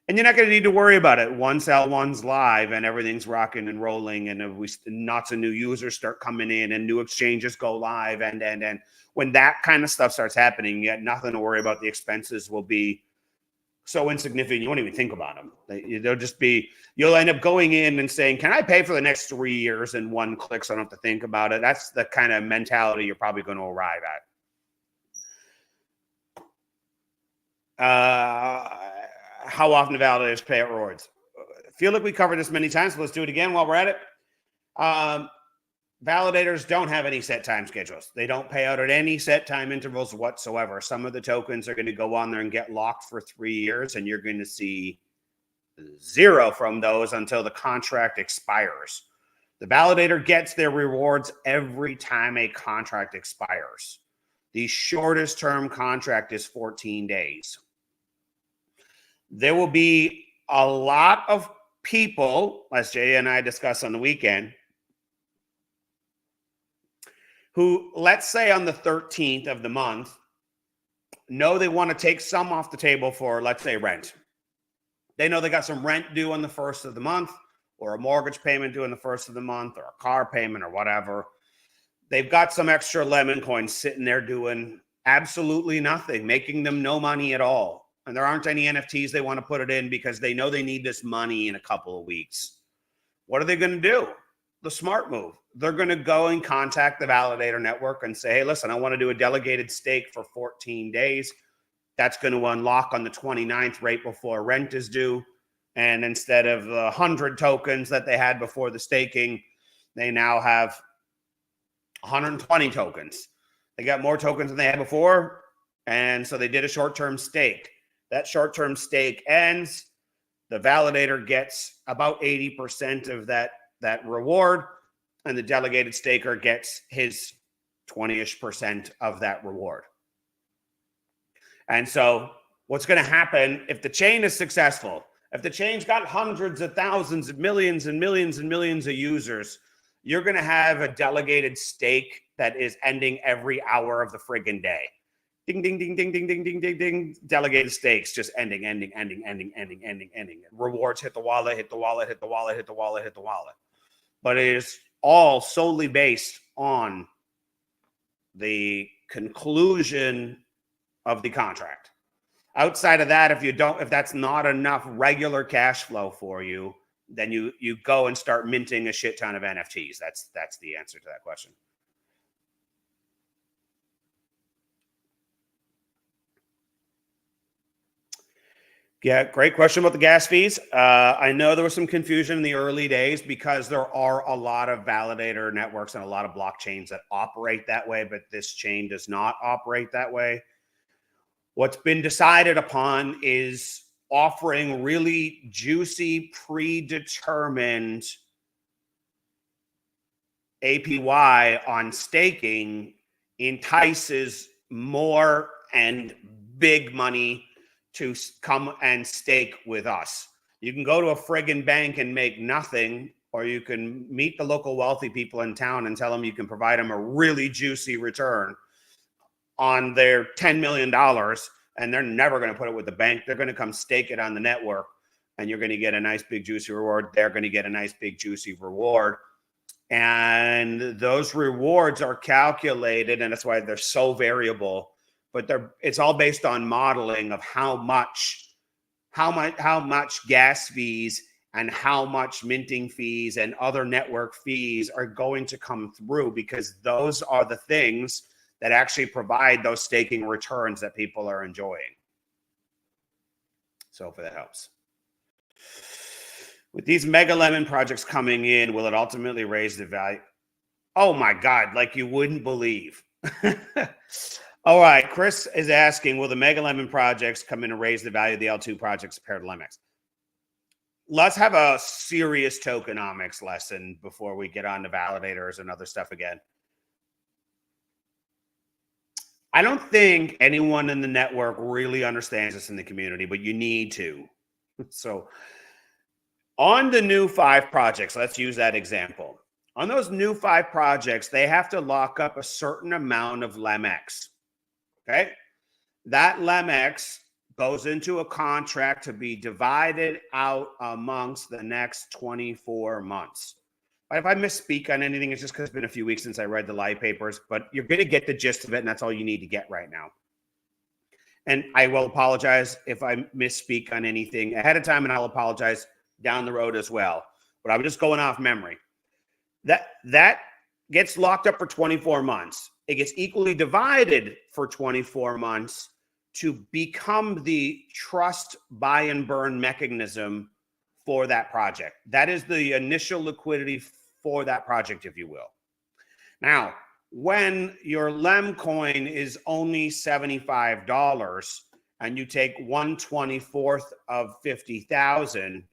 A: And you're not going to need to worry about it once L1's live and everything's rocking and rolling and lots of new users start coming in and new exchanges go live. And when that kind of stuff starts happening, you got nothing to worry about. The expenses will be so insignificant, you won't even think about them. They'll just be, you'll end up going in and saying, can I pay for the next 3 years in one click so I don't have to think about it? That's the kind of mentality you're probably going to arrive at. How often do validators pay out rewards? I feel like we covered this many times, so let's do it again while we're at it. Validators don't have any set time schedules. They don't pay out at any set time intervals whatsoever. Some of the tokens are going to go on there and get locked for 3 years, and you're going to see 0 from those until the contract expires. The validator gets their rewards every time a contract expires. The shortest term contract is 14 days. There will be a lot of people, as Jay and I discussed on the weekend, who, let's say on the 13th of the month, know they want to take some off the table for, let's say, rent. They know they got some rent due on the 1st of the month, or a mortgage payment due on the 1st of the month, or a car payment, or whatever. They've got some extra lemon coins sitting there doing absolutely nothing, making them no money at all. And there aren't any NFTs they want to put it in because they know they need this money in a couple of weeks. What are they going to do? The smart move. They're going to go and contact the validator network and say, hey, listen, I want to do a delegated stake for 14 days. That's going to unlock on the 29th right before rent is due. And instead of the 100 tokens that they had before the staking, they now have 120 tokens. They got more tokens than they had before. And so they did a short-term stake. That short-term stake ends. The validator gets about 80% of that reward, and the delegated staker gets his 20-ish% of that reward. And so what's going to happen if the chain is successful, if the chain's got hundreds of thousands of millions and millions and millions of users, you're going to have a delegated stake that is ending every hour of the friggin' day. Ding, ding, ding, ding, ding, ding, ding, ding, ding. Delegated stakes, just ending. Rewards hit the wallet, hit the wallet, hit the wallet, hit the wallet, hit the wallet. But it is all solely based on the conclusion of the contract. Outside of that, if that's not enough regular cash flow for you, then you go and start minting a shit ton of NFTs. That's the answer to that question. Yeah, great question about the gas fees. I know there was some confusion in the early days because there are a lot of validator networks and a lot of blockchains that operate that way, but this chain does not operate that way. What's been decided upon is offering really juicy, predetermined APY on staking entices more and big money to come and stake with us. You can go to a friggin' bank and make nothing, or you can meet the local wealthy people in town and tell them you can provide them a really juicy return on their $10 million, and they're never going to put it with the bank. They're going to come stake it on the network, and you're going to get a nice big juicy reward. They're going to get a nice big juicy reward. And those rewards are calculated, and that's why they're so variable. But it's all based on modeling of how much gas fees and how much minting fees and other network fees are going to come through, because those are the things that actually provide those staking returns that people are enjoying. So hopefully that helps. With these mega lemon projects coming in, will it ultimately raise the value? Oh my God, like you wouldn't believe. All right, Chris is asking, will the mega lemon projects come in and raise the value of the L2 projects compared to LEMX? Let's have a serious tokenomics lesson before we get on to validators and other stuff again. I don't think anyone in the network really understands this in the community, but you need to. So on the new 5 projects, let's use that example. On those new 5 projects, they have to lock up a certain amount of LEMX. Okay, that LEMX goes into a contract to be divided out amongst the next 24 months. If I misspeak on anything, it's just because it's been a few weeks since I read the live papers, but you're going to get the gist of it, and that's all you need to get right now. And I will apologize if I misspeak on anything ahead of time, and I'll apologize down the road as well. But I'm just going off memory. That gets locked up for 24 months. It gets equally divided for 24 months to become the trust buy and burn mechanism for that project. That is the initial liquidity for that project, if you will. Now, when your Lem coin is only $75 and you take 1/24 of 50,000,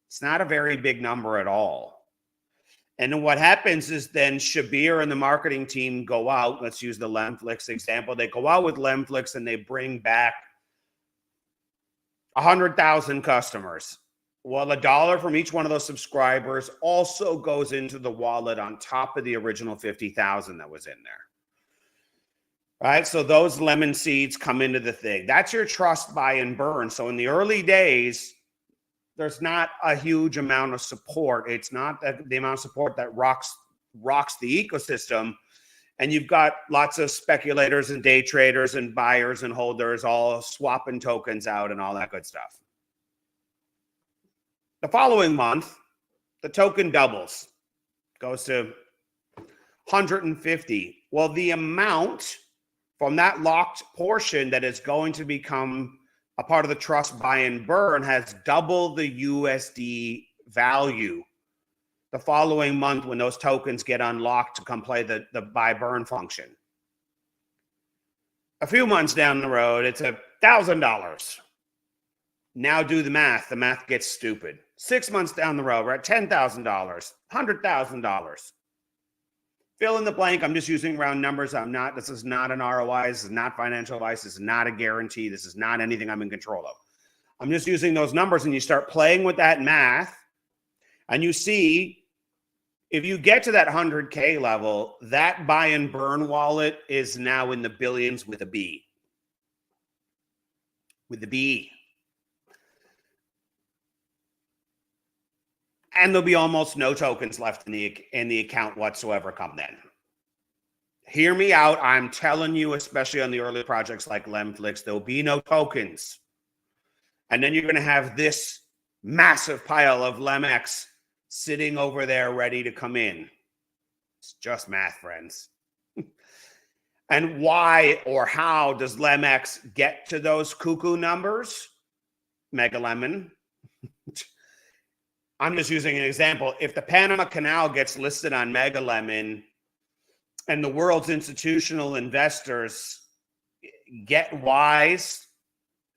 A: it's not a very big number at all. And then what happens is then Shabir and the marketing team go out. Let's use the lemflix example. They go out with lemflix and they bring back 100,000 customers. Well, $1 from each one of those subscribers also goes into the wallet on top of the original 50,000 that was in there. Right? So those lemon seeds come into the thing. That's your trust buy and burn. So in the early days, there's not a huge amount of support. It's not the amount of support that rocks the ecosystem. And you've got lots of speculators and day traders and buyers and holders all swapping tokens out and all that good stuff. The following month, the token doubles, goes to 150. Well, the amount from that locked portion that is going to become a part of the trust buy and burn has double the USD value the following month when those tokens get unlocked to come play the buy burn function. A few months down the road, it's $1,000. Now do the math. The math gets stupid. 6 months down the road, we're at $10,000, $100,000. Fill in the blank. I'm just using round numbers. This is not an ROI. This is not financial advice. This is not a guarantee. This is not anything I'm in control of. I'm just using those numbers, and you start playing with that math, and you see if you get to that 100K level, that buy and burn wallet is now in the billions with a B. with the B. And there'll be almost no tokens left in the account whatsoever come then. Hear me out. I'm telling you, especially on the early projects like lemflix, there'll be no tokens. And then you're going to have this massive pile of LemX sitting over there ready to come in. It's just math, friends. And why or how does LemX get to those cuckoo numbers? Mega Lemon. I'm just using an example. If the Panama Canal gets listed on Mega Lemon and the world's institutional investors get wise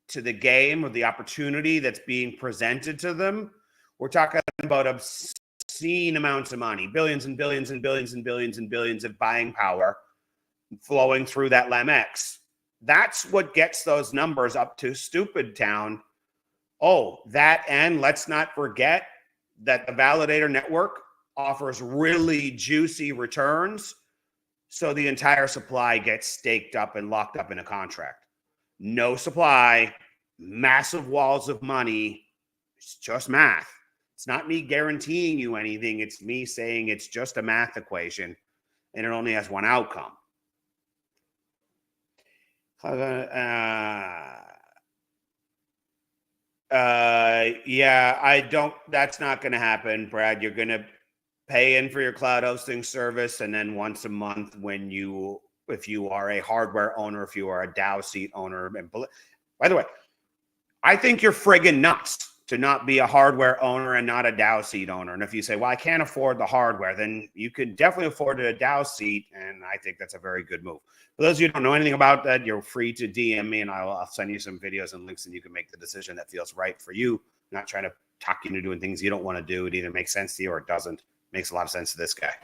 A: to the game or the opportunity that's being presented to them, we're talking about obscene amounts of money, billions and billions and billions and billions and billions of buying power flowing through that LemX. That's what gets those numbers up to stupid town. Oh, that, and let's not forget that the validator network offers really juicy returns. So the entire supply gets staked up and locked up in a contract. No supply, massive walls of money. It's just math. It's not me guaranteeing you anything. It's me saying it's just a math equation and it only has one outcome. Yeah, that's not going to happen, Brad. You're going to pay in for your cloud hosting service. And then once a month if you are a hardware owner, if you are a DAO seat owner, and by the way, I think you're friggin' nuts to not be a hardware owner and not a DAO seat owner. And if you say, well, I can't afford the hardware, then you could definitely afford a DAO seat. And I think that's a very good move. For those of you who don't know anything about that, you're free to DM me and I'll send you some videos and links and you can make the decision that feels right for you. I'm not trying to talk you into doing things you don't want to do. It either makes sense to you or it doesn't. Makes a lot of sense to this guy.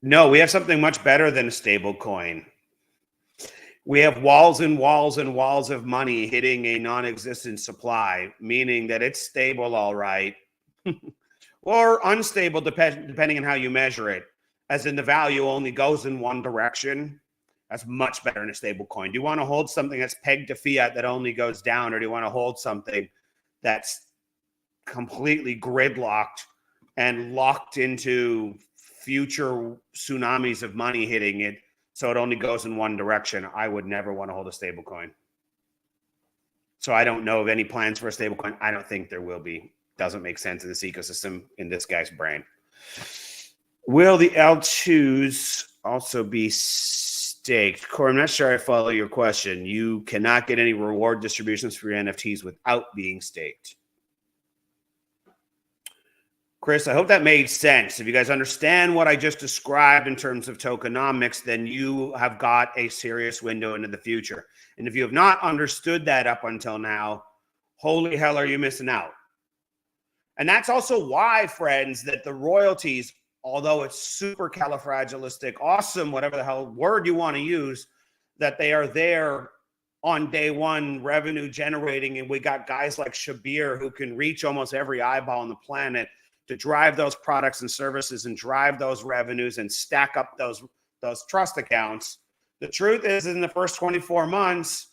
A: No, we have something much better than a stable coin. We have walls and walls and walls of money hitting a non-existent supply, meaning that it's stable, all right, or unstable, depending on how you measure it, as in the value only goes in one direction. That's much better in a stable coin. Do you want to hold something that's pegged to fiat that only goes down, or do you want to hold something that's completely gridlocked and locked into future tsunamis of money hitting it, so it only goes in one direction? I would never want to hold a stable coin. So I don't know of any plans for a stable coin. I don't think there will be. Doesn't make sense in this ecosystem in this guy's brain. Will the L2s also be staked? Corey, I'm not sure I follow your question. You cannot get any reward distributions for your NFTs without being staked. Chris, I hope that made sense. If you guys understand what I just described in terms of tokenomics, then you have got a serious window into the future. And if you have not understood that up until now, holy hell, are you missing out? And that's also why, friends, that the royalties, although it's super califragilistic, awesome, whatever the hell word you want to use, that they are there on day one, revenue generating. And we got guys like Shabir who can reach almost every eyeball on the planet to drive those products and services and drive those revenues and stack up those trust accounts. The truth is, in the first 24 months,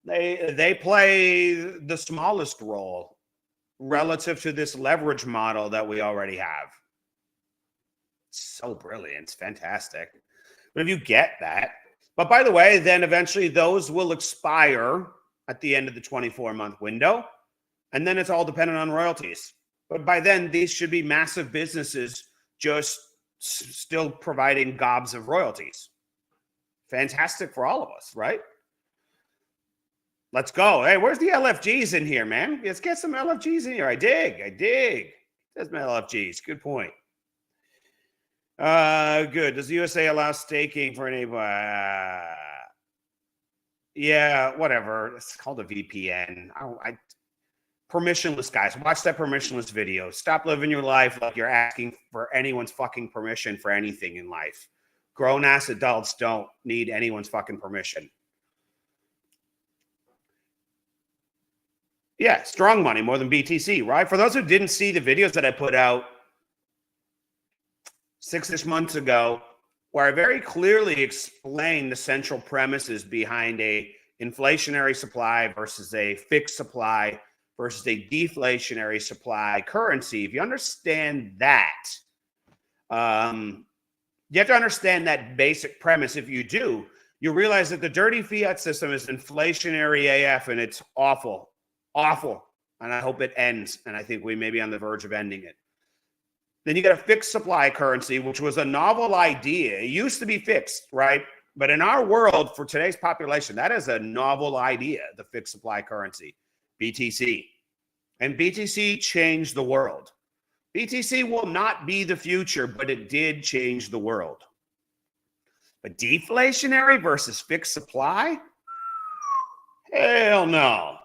A: they play the smallest role relative to this leverage model that we already have. So brilliant. It's fantastic. But if you get that, but by the way, then eventually those will expire at the end of the 24-month window. And then it's all dependent on royalties. But by then, these should be massive businesses just still providing gobs of royalties. Fantastic for all of us, right? Let's go. Hey, where's the LFGs in here, man? Let's get some LFGs in here. I dig. There's my LFGs. Good point. Good. Does the USA allow staking for anybody? Yeah, whatever. It's called a VPN. Permissionless, guys. Watch that permissionless video. Stop living your life like you're asking for anyone's fucking permission for anything in life. Grown-ass adults don't need anyone's fucking permission. Yeah, strong money more than BTC, right? For those who didn't see the videos that I put out 6-ish months ago where I very clearly explain the central premises behind a inflationary supply versus a fixed supply versus a deflationary supply currency. If you understand that, you have to understand that basic premise. If you do, you realize that the dirty fiat system is inflationary AF, and it's awful, awful. And I hope it ends. And I think we may be on the verge of ending it. Then you got a fixed supply currency, which was a novel idea. It used to be fixed, right? But in our world, for today's population, that is a novel idea, the fixed supply currency, BTC. And BTC changed the world. BTC will not be the future, but it did change the world. But deflationary versus fixed supply? Hell no.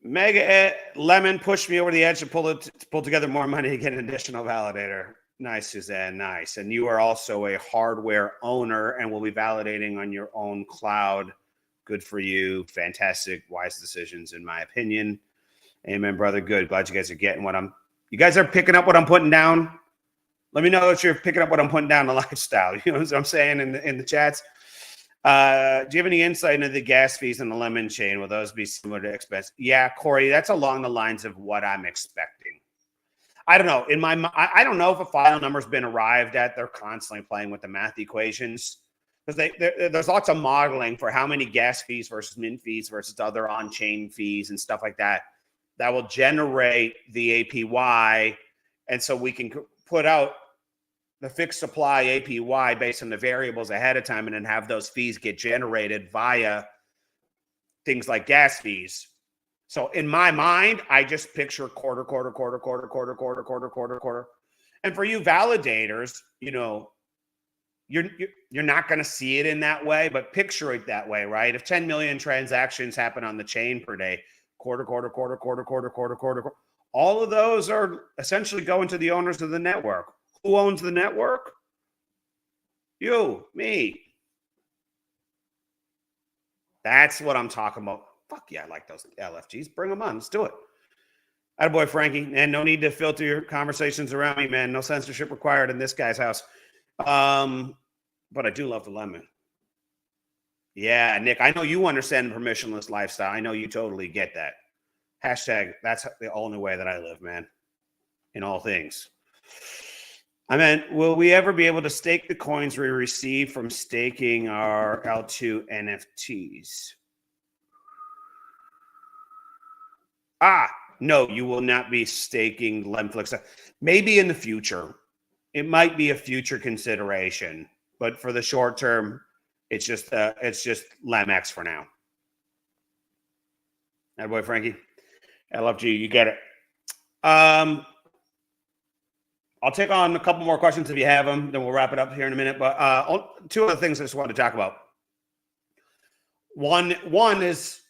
A: Mega Lemon pushed me over the edge to pull together more money to get an additional validator. Nice, Suzanne. Nice. And you are also a hardware owner and will be validating on your own cloud. Good for you. Fantastic. Wise decisions, in my opinion. Amen, brother. Good. Glad you guys are getting you guys are picking up what I'm putting down. Let me know if you're picking up what I'm putting down, the lifestyle. You know what I'm saying in the chats? Do you have any insight into the gas fees in the lemon chain? Will those be similar to expense? Yeah, Corey, that's along the lines of what I'm expecting. I don't know. I don't know if a final number's been arrived at. They're constantly playing with the math equations because there's lots of modeling for how many gas fees versus mint fees versus other on-chain fees and stuff like that will generate the APY, and so we can put out the fixed supply APY based on the variables ahead of time and then have those fees get generated via things like gas fees. So in my mind, I just picture quarter. And for you validators, you know, you're not going to see it in that way, but picture it that way, right? If 10 million transactions happen on the chain per day, quarter, all of those are essentially going to the owners of the network. Who owns the network? You, me. That's what I'm talking about. Fuck yeah, I like those LFGs. Bring them on. Let's do it. Attaboy, Frankie. And no need to filter your conversations around me, man. No censorship required in this guy's house. But I do love the lemon. Yeah, Nick, I know you understand the permissionless lifestyle. I know you totally get that. Hashtag, that's the only way that I live, man. In all things. I mean, will we ever be able to stake the coins we receive from staking our L2 NFTs? No, you will not be staking lemflix. Maybe in the future. It might be a future consideration, but for the short term, it's just LemX for now. Attaboy, Frankie. LFG, you get it. I'll take on a couple more questions if you have them. Then we'll wrap it up here in a minute. But two other things I just wanted to talk about. One is,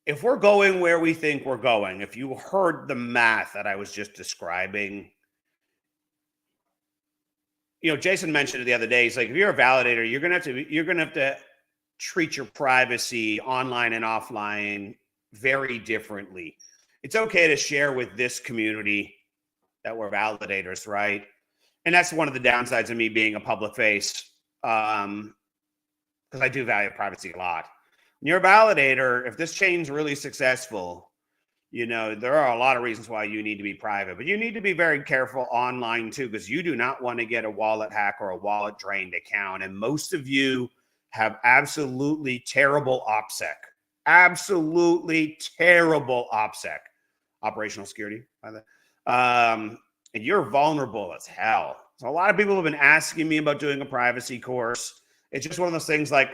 A: if we're going where we think we're going, if you heard the math that I was just describing, you know, Jason mentioned it the other day. He's like, if you're a validator, you're gonna have to treat your privacy online and offline very differently. It's okay to share with this community that we're validators, right? And that's one of the downsides of me being a public face, because I do value privacy a lot. When you're a validator, if this chain's really successful, you know, there are a lot of reasons why you need to be private, but you need to be very careful online too, because you do not want to get a wallet hack or a wallet drained account. And most of you have absolutely terrible OPSEC, absolutely terrible OPSEC, operational security, by the and you're vulnerable as hell. So a lot of people have been asking me about doing a privacy course. It's just one of those things like,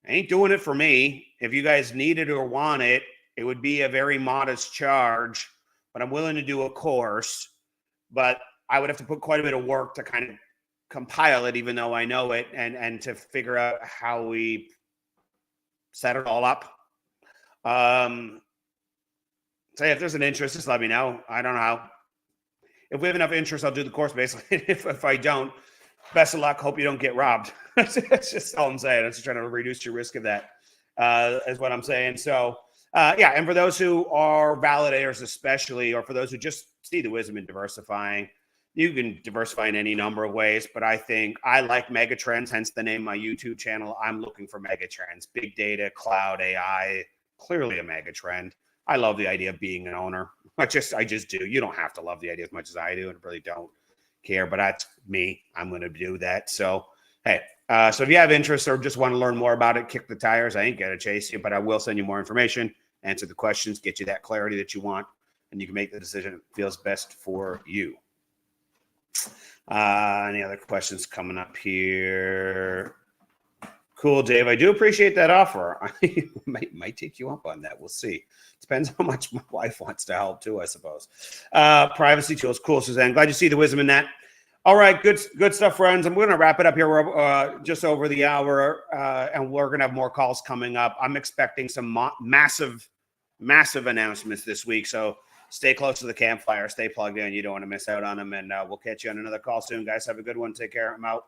A: I ain't doing it for me. If you guys need it or want it, it would be a very modest charge, but I'm willing to do a course. But I would have to put quite a bit of work to kind of compile it, even though I know it, and to figure out how we set it all up. So if there's an interest, just let me know. I don't know how. If we have enough interest, I'll do the course, basically. If I don't, best of luck. Hope you don't get robbed. That's just all I'm saying. I'm just trying to reduce your risk of that, is what I'm saying. So, yeah, and for those who are validators especially, or for those who just see the wisdom in diversifying, You can diversify in any number of ways, but I think I like mega trends, hence the name of my YouTube channel. I'm looking for mega trends. Big data, cloud, AI, clearly a mega trend. I love the idea of being an owner. I just do. You don't have to love the idea as much as I do, and really don't care, but that's me. I'm going to do that. So, hey, so if you have interest or just want to learn more about it, kick the tires. I ain't going to chase you, but I will send you more information, answer the questions, get you that clarity that you want, and you can make the decision that feels best for you. Any other questions coming up here? Cool, Dave. I do appreciate that offer. I might take you up on that. We'll see. Depends how much my wife wants to help too, I suppose. Privacy tools. Cool, Suzanne. Glad you see the wisdom in that. All right, good stuff, friends. I'm going to wrap it up here. We're just over the hour, and we're going to have more calls coming up. I'm expecting some massive announcements this week. So stay close to the campfire. Stay plugged in. You don't want to miss out on them. And we'll catch you on another call soon, guys. Have a good one. Take care. I'm out.